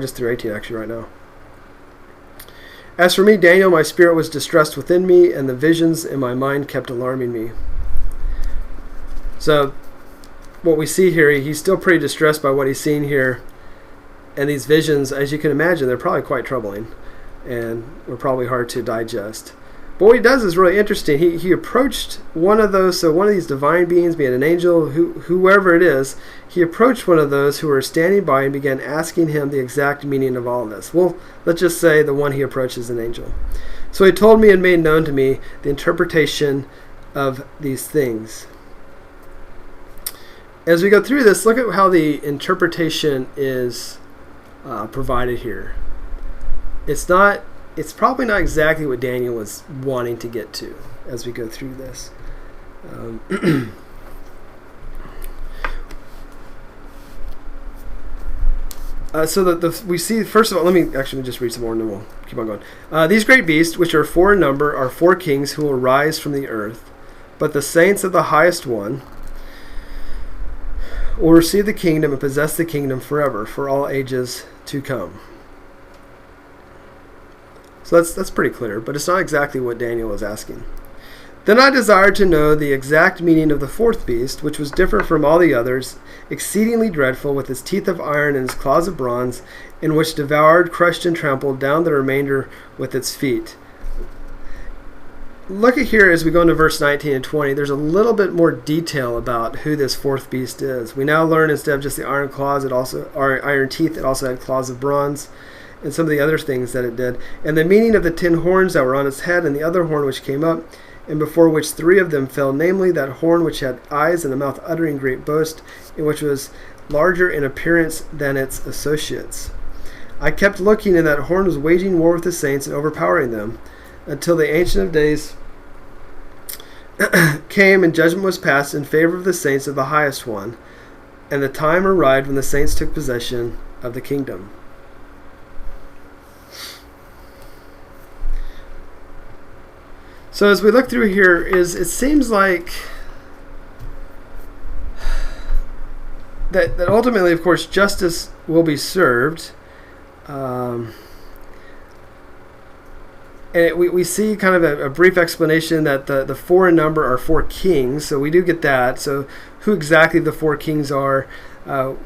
just through 18 actually right now. As for me, Daniel, my spirit was distressed within me, and the visions in my mind kept alarming me. So what we see here, he's still pretty distressed by what he's seeing here, and these visions, as you can imagine, they're probably quite troubling and were probably hard to digest. But what he does is really interesting. He approached one of those, so one of these divine beings, being an angel, whoever it is, he approached one of those who were standing by and began asking him the exact meaning of all this. Well, let's just say the one he approached is an angel. So he told me and made known to me the interpretation of these things. As we go through this, look at how the interpretation is provided here. It's probably not exactly what Daniel was wanting to get to as we go through this. So we see, first of all, let me just read some more and then we'll keep on going. These great beasts, which are 4 in number, are 4 kings who will rise from the earth, but the saints of the highest one will receive the kingdom and possess the kingdom forever, for all ages to come. So that's pretty clear, but it's not exactly what Daniel is asking. Then I desired to know the exact meaning of the 4th beast, which was different from all the others, exceedingly dreadful, with its teeth of iron and its claws of bronze, in which devoured, crushed, and trampled down the remainder with its feet. look at here as we go into verse 19 and 20, there's a little bit more detail about who this fourth beast is. We now learn instead of just the iron claws, iron teeth, it also had claws of bronze, and some of the other things that it did. And the meaning of the 10 horns that were on its head, and the other horn which came up, and before which 3 of them fell, namely that horn which had eyes and a mouth uttering great boast, and which was larger in appearance than its associates. I kept looking, and that horn was waging war with the saints and overpowering them, until the Ancient of Days came and judgment was passed in favor of the saints of the highest one, and the time arrived when the saints took possession of the kingdom. So as we look through here, it seems like that ultimately, of course, justice will be served. And we see kind of a brief explanation that the 4 in number are 4 kings, so we do get that. So who exactly the 4 kings are,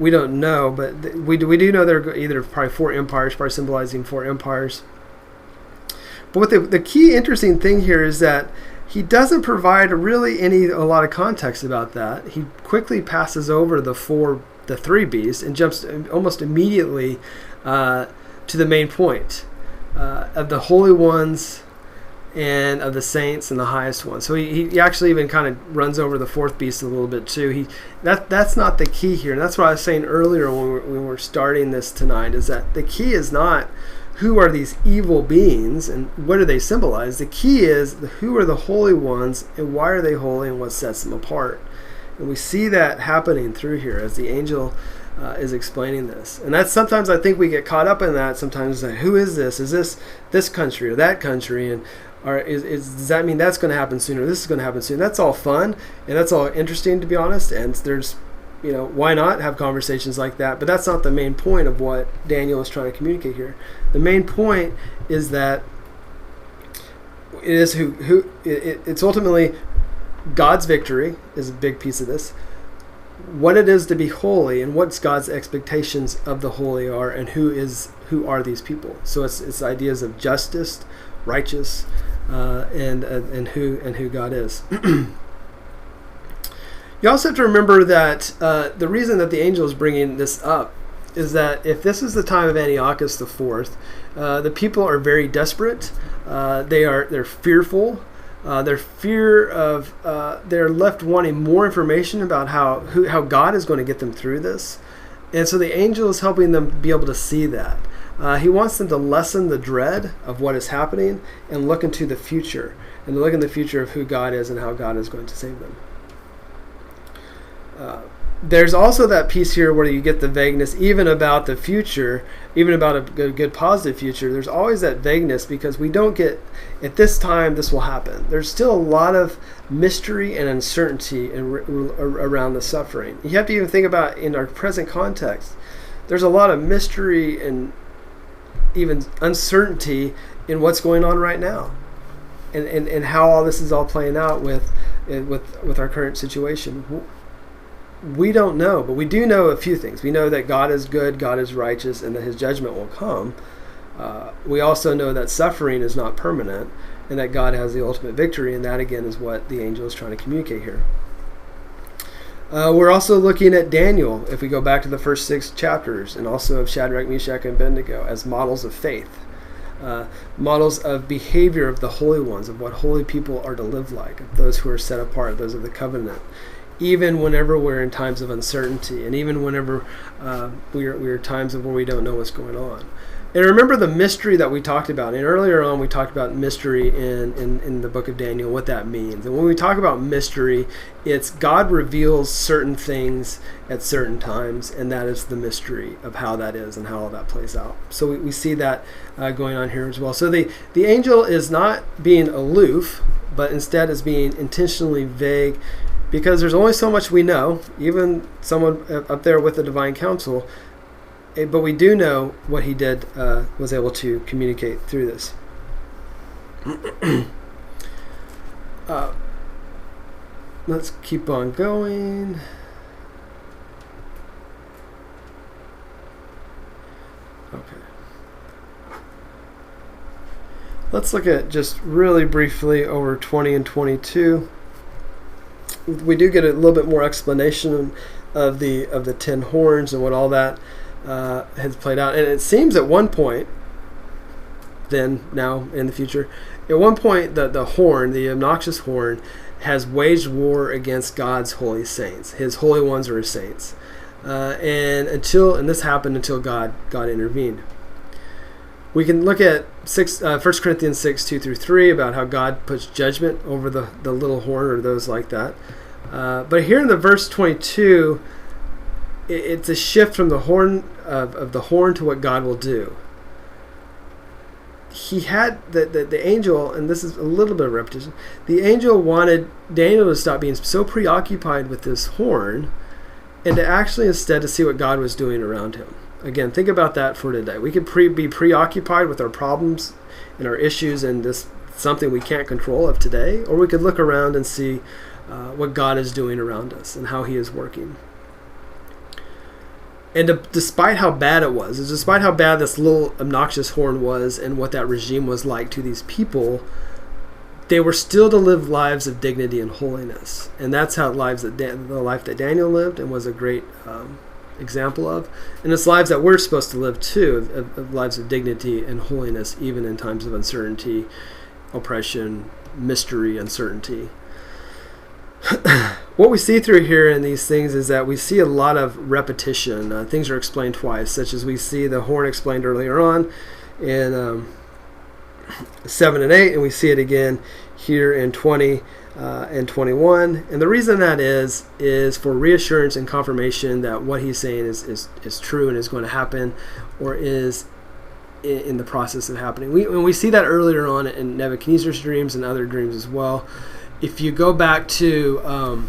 we don't know, but we do know they're either probably 4 empires, probably symbolizing 4 empires. But what the key interesting thing here is that he doesn't provide really a lot of context about that. He quickly passes over the 3 beasts and jumps almost immediately to the main point. Of the holy ones and of the saints and the highest one. So he actually even kind of runs over the 4th beast a little bit too. That's not the key here. And that's what I was saying earlier when we were starting this tonight, is that the key is not who are these evil beings and what do they symbolize. The key is who are the holy ones and why are they holy and what sets them apart. And we see that happening through here as the angel is explaining this. And that's sometimes I think we get caught up in that. Sometimes like, who is this? Is this country or that country? And does that mean that's going to happen soon or this is going to happen soon? That's all fun and that's all interesting, to be honest. And there's, why not have conversations like that? But that's not the main point of what Daniel is trying to communicate here. The main point is that it is it's ultimately God's victory is a big piece of this. What it is to be holy and what God's expectations of the holy are, and who are these people. So it's ideas of justice, righteous, and who God is. You also have to remember that the reason that the angel is bringing this up is that if this is the time of Antiochus IV, the people are very desperate. They're fearful. They're left wanting more information about how God is going to get them through this. And so the angel is helping them be able to see that. He wants them to lessen the dread of what is happening and look into the future. And look in the future of who God is and how God is going to save them. There's also that piece here where you get the vagueness even about the future, even about a good positive future. There's always that vagueness because we don't get, at this time, this will happen. There's still a lot of mystery and uncertainty around the suffering. You have to even think about in our present context, there's a lot of mystery and even uncertainty in what's going on right now and how all this is all playing out with our current situation. We don't know, but we do know a few things. We know that God is good, God is righteous, and that his judgment will come. We also know that suffering is not permanent, and that God has the ultimate victory, and that again is what the angel is trying to communicate here. We're also looking at Daniel, if we go back to the first 6 chapters, and also of Shadrach, Meshach, and Abednego as models of faith. Models of behavior of the holy ones, of what holy people are to live like, of those who are set apart, those of the covenant. Even whenever we're in times of uncertainty, and even whenever we're times of where we don't know what's going on. And remember the mystery that we talked about. And earlier on, we talked about mystery in the book of Daniel, what that means. And when we talk about mystery, it's God reveals certain things at certain times, and that is the mystery of how that is and how all that plays out. So we see that going on here as well. So the angel is not being aloof, but instead is being intentionally vague, because there's only so much we know, even someone up there with the divine counsel, but we do know what he did, was able to communicate through this. Let's keep on going. Okay. Let's look at just really briefly over 20 and 22. We do get a little bit more explanation of the 10 horns and what all that has played out. And it seems at one point, then, now, in the future, at one point the horn, the obnoxious horn, has waged war against God's holy saints. His holy ones are his saints. And this happened until God intervened. We can look at 1 Corinthians 6, 2 through 3, about how God puts judgment over the little horn or those like that. But here in the verse 22, it's a shift from the horn of the horn to what God will do. He had the angel, and this is a little bit of repetition, the angel wanted Daniel to stop being so preoccupied with this horn and to actually instead to see what God was doing around him. Again, think about that for today. We could be preoccupied with our problems and our issues and this something we can't control of today, or we could look around and see what God is doing around us and how he is working. And despite how bad it was, despite how bad this little obnoxious horn was and what that regime was like to these people, they were still to live lives of dignity and holiness. And that's how the life that Daniel lived and was a great example of. And it's lives that we're supposed to live too, of lives of dignity and holiness, even in times of uncertainty, oppression, mystery, uncertainty. What we see through here in these things is that we see a lot of repetition. Things are explained twice, such as we see the horn explained earlier on in 7 and 8, and we see it again here in 20 and 21. And the reason that is for reassurance and confirmation that what he's saying is true and is going to happen, or is in the process of happening. We see that earlier on in Nebuchadnezzar's dreams and other dreams as well. If you go back to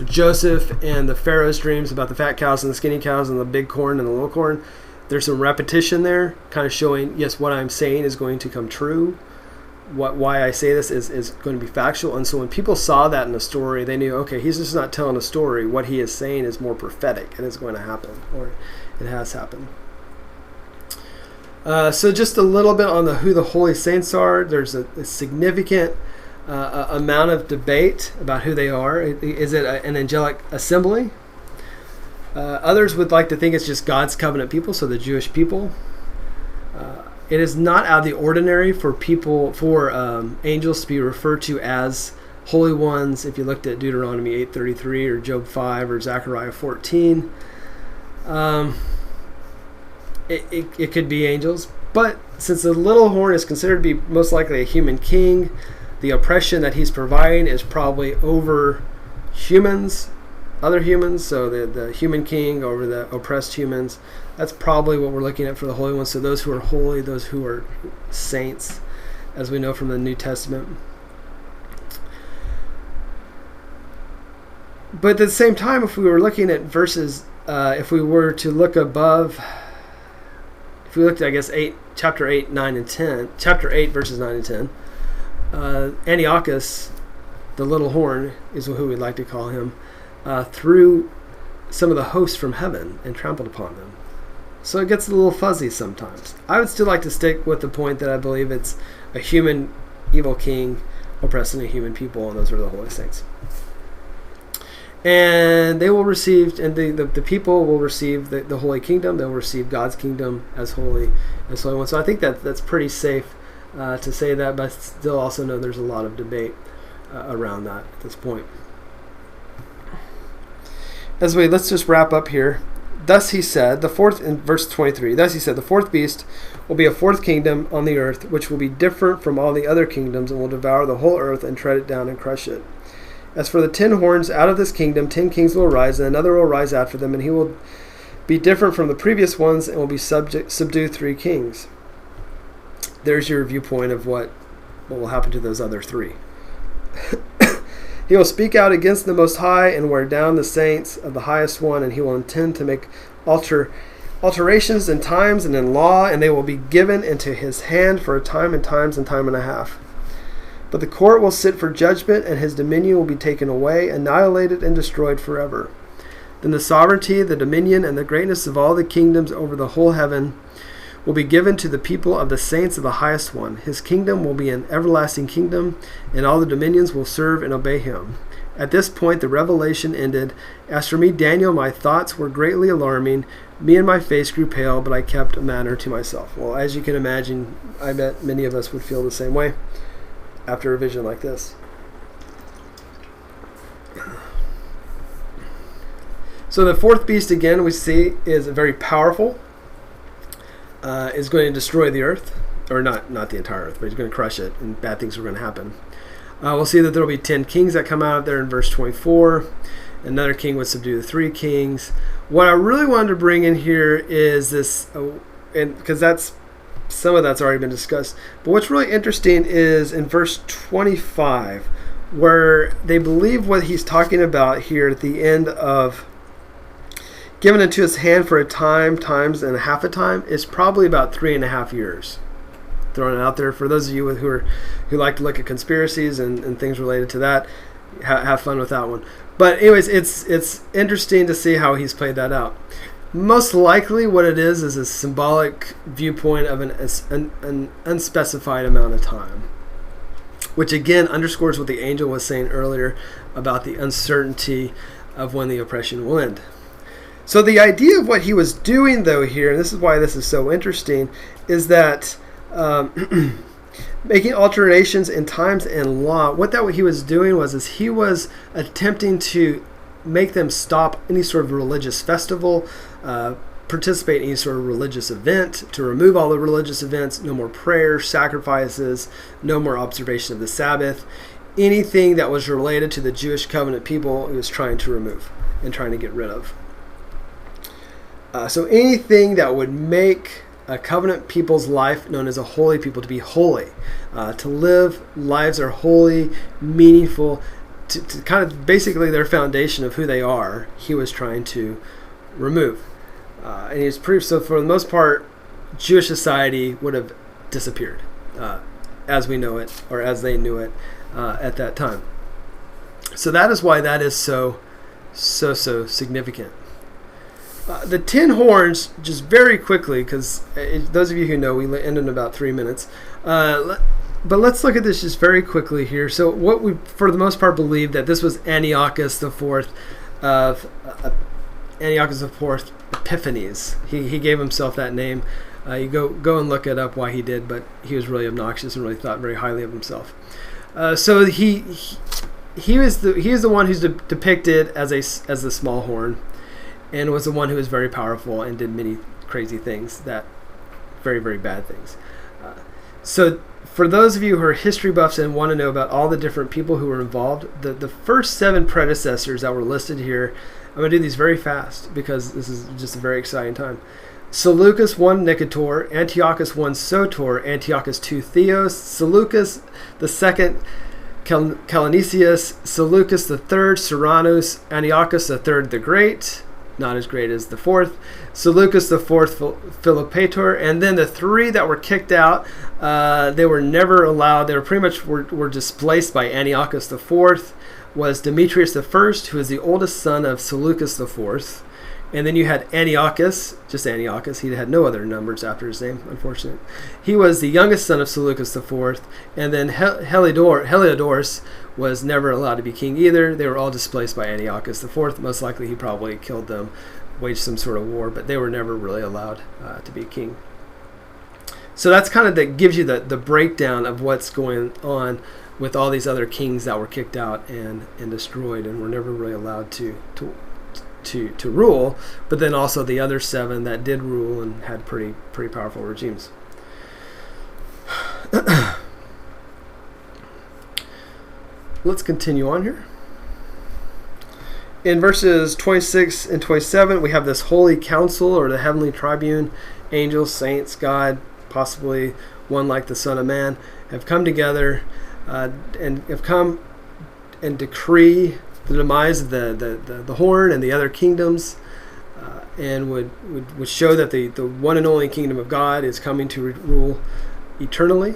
Joseph and the Pharaoh's dreams about the fat cows and the skinny cows and the big corn and the little corn, there's some repetition there, kind of showing, yes, what I'm saying is going to come true. Why I say this is going to be factual. And so when people saw that in a story, they knew, okay, he's just not telling a story. What he is saying is more prophetic and it's going to happen, or it has happened. So just a little bit on who the holy saints are. There's a significant amount of debate about who they are. Is it an angelic assembly? Others would like to think it's just God's covenant people, so the Jewish people. It is not out of the ordinary for angels to be referred to as holy ones. If you looked at Deuteronomy 8:33 or Job 5 or Zechariah 14, it could be angels. But since the little horn is considered to be most likely a human king, the oppression that he's providing is probably over humans, other humans, so the human king over the oppressed humans. That's probably what we're looking at for the holy ones. So those who are holy, those who are saints, as we know from the New Testament. But at the same time, if we were looking at verses, if we were to look above, if we looked at, I guess, chapter 8, 9, and 10, chapter 8, verses 9 and 10, Antiochus, the little horn, is who we'd like to call him, threw some of the hosts from heaven and trampled upon them. So it gets a little fuzzy sometimes. I would still like to stick with the point that I believe it's a human evil king oppressing a human people, and those are the holy saints. And they will receive, and the people will receive the holy kingdom. They'll receive God's kingdom as holy one. So I think that's pretty safe to say that, but still also know there's a lot of debate around that at this point. Let's just wrap up here. Thus he said, in verse 23, thus he said, the fourth beast will be a fourth kingdom on the earth, which will be different from all the other kingdoms, and will devour the whole earth and tread it down and crush it. As for the 10 horns, out of this kingdom 10 kings will arise, and another will rise after them, and he will be different from the previous ones, and will subdue 3 kings. There's your viewpoint of what will happen to those other 3. He will speak out against the Most High and wear down the saints of the Highest One, and he will intend to make alterations in times and in law, and they will be given into his hand for a time and times and time and a half. But the court will sit for judgment, and his dominion will be taken away, annihilated, and destroyed forever. Then the sovereignty, the dominion, and the greatness of all the kingdoms over the whole heaven will be given to the people of the saints of the highest one. His kingdom will be an everlasting kingdom, and all the dominions will serve and obey him. At this point, the revelation ended. As for me, Daniel, my thoughts were greatly alarming. Me and my face grew pale, but I kept a matter to myself. Well, as you can imagine, I bet many of us would feel the same way after a vision like this. So the fourth beast, again, we see is very powerful. Is going to destroy the earth, or not the entire earth, but he's going to crush it, and bad things are going to happen. We'll see that there will be 10 kings that come out of there in verse 24. Another king would subdue the 3 kings. What I really wanted to bring in here is this, and because some of that's already been discussed. But what's really interesting is in verse 25, where they believe what he's talking about here at the end of given into his hand for a time, times, and a half a time, is probably about 3.5 years. Throwing it out there for those of you who like to look at conspiracies and things related to that. Have fun with that one. But anyways, it's interesting to see how he's played that out. Most likely, what it is a symbolic viewpoint of an unspecified amount of time, which again underscores what the angel was saying earlier about the uncertainty of when the oppression will end. So the idea of what he was doing, though, here, and this is why this is so interesting, is that making alterations in times and law. What he was doing is he was attempting to make them stop any sort of religious festival, participate in any sort of religious event, to remove all the religious events, no more prayers, sacrifices, no more observation of the Sabbath. Anything that was related to the Jewish covenant people, he was trying to remove and trying to get rid of. So anything that would make a covenant people's life known as a holy people to be holy, to live lives that are holy, meaningful, to kind of basically their foundation of who they are, he was trying to remove. And he was pretty, so for the most part, Jewish society would have disappeared as we know it, or as they knew it at that time. So that is why that is so significant. The 10 horns, just very quickly, because those of you who know, we end in about 3 minutes. But let's look at this just very quickly here. So what we, for the most part, believe that this was Antiochus IV Epiphanes. He gave himself that name. You go and look it up why he did, but he was really obnoxious and really thought very highly of himself. So he is the one who's depicted as the small horn, and was the one who was very powerful and did many crazy things, that very, very bad things. So for those of you who are history buffs and want to know about all the different people who were involved, the first 7 predecessors that were listed here, I'm going to do these very fast because this is just a very exciting time. Seleucus I Nicator, Antiochus I Soter, Antiochus II Theos, Seleucus II Calnisius, Seleucus III Cyrannus, Antiochus III the Great, not as great as the 4th, Seleucus IV Philopator, and then the 3 that were kicked out, they were never allowed, they were pretty much were displaced by Antiochus IV, was Demetrius I, who is the oldest son of Seleucus IV, and then you had Antiochus, just Antiochus, he had no other numbers after his name, unfortunately. He was the youngest son of Seleucus IV, and then Heliodorus was never allowed to be king either. They were all displaced by Antiochus IV. Most likely he probably killed them, waged some sort of war, but they were never really allowed to be king. So that's kind of that gives you the breakdown of what's going on with all these other kings that were kicked out and destroyed and were never really allowed to rule, but then also the other 7 that did rule and had pretty powerful regimes. Let's continue on here. In verses 26 and 27, we have this holy council, or the heavenly tribune. Angels, saints, God, possibly one like the Son of Man, have come together and have come and decree the demise of the horn and the other kingdoms, and would show that the one and only kingdom of God is coming to rule eternally.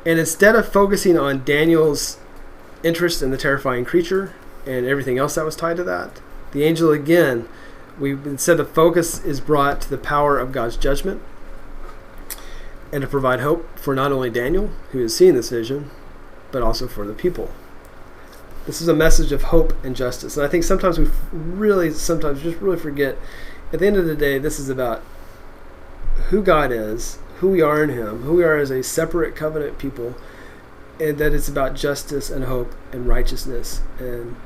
And instead of focusing on Daniel's interest in the terrifying creature and everything else that was tied to that, the angel again We said the focus is brought to the power of God's judgment and to provide hope for not only Daniel, who is seeing this vision, but also for the people. This is a message of hope and justice. And I think sometimes we just really forget, at the end of the day, this is about who God is, who we are in him, who we are as a separate covenant people, and that it's about justice and hope and righteousness and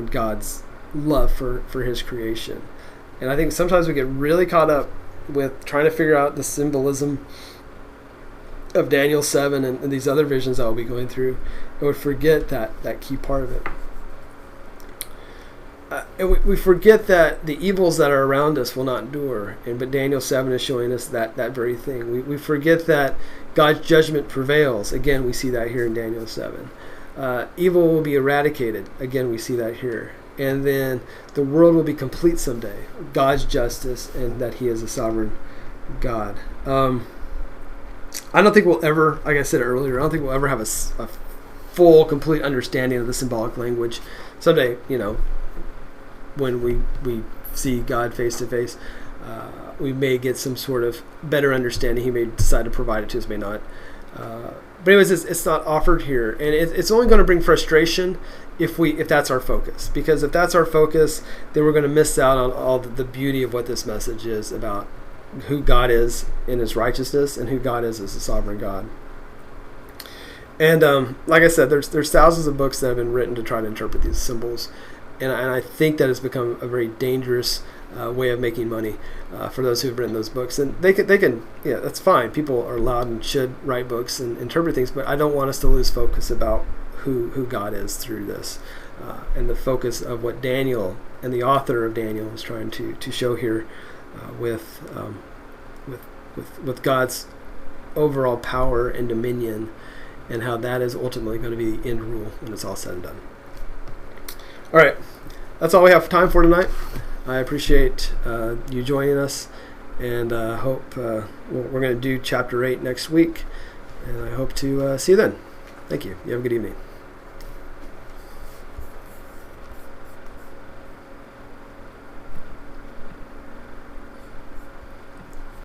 God's love for his creation. And I think sometimes we get really caught up with trying to figure out the symbolism of Daniel 7 and these other visions that we'll be going through, and we forget that key part of it. And we forget that the evils that are around us will not endure, but Daniel 7 is showing us that very thing. We forget that God's judgment prevails. Again, we see that here in Daniel 7. Evil will be eradicated. Again, we see that here. And then the world will be complete someday. God's justice, and that he is a sovereign God. I don't think we'll ever, like I said earlier, I don't think we'll ever have a full, complete understanding of the symbolic language. Someday, when we see God face to face, we may get some sort of better understanding. He may decide to provide it to us, may not. But anyways, it's not offered here, and it's only going to bring frustration if that's our focus. Because if that's our focus, then we're going to miss out on all the beauty of what this message is about, who God is in his righteousness and who God is as a sovereign God. And like I said, there's thousands of books that have been written to try to interpret these symbols, and I think that has become a very dangerous way of making money for those who've written those books. And they can, that's fine. People are allowed and should write books and interpret things, but I don't want us to lose focus about who God is through this, and the focus of what Daniel and the author of Daniel is trying to show here with God's overall power and dominion, and how that is ultimately going to be the end rule when it's all said and done. All right, that's all we have time for tonight. I appreciate you joining us, and hope we're going to do chapter 8 next week, and I hope to see you then. Thank you. You have a good evening.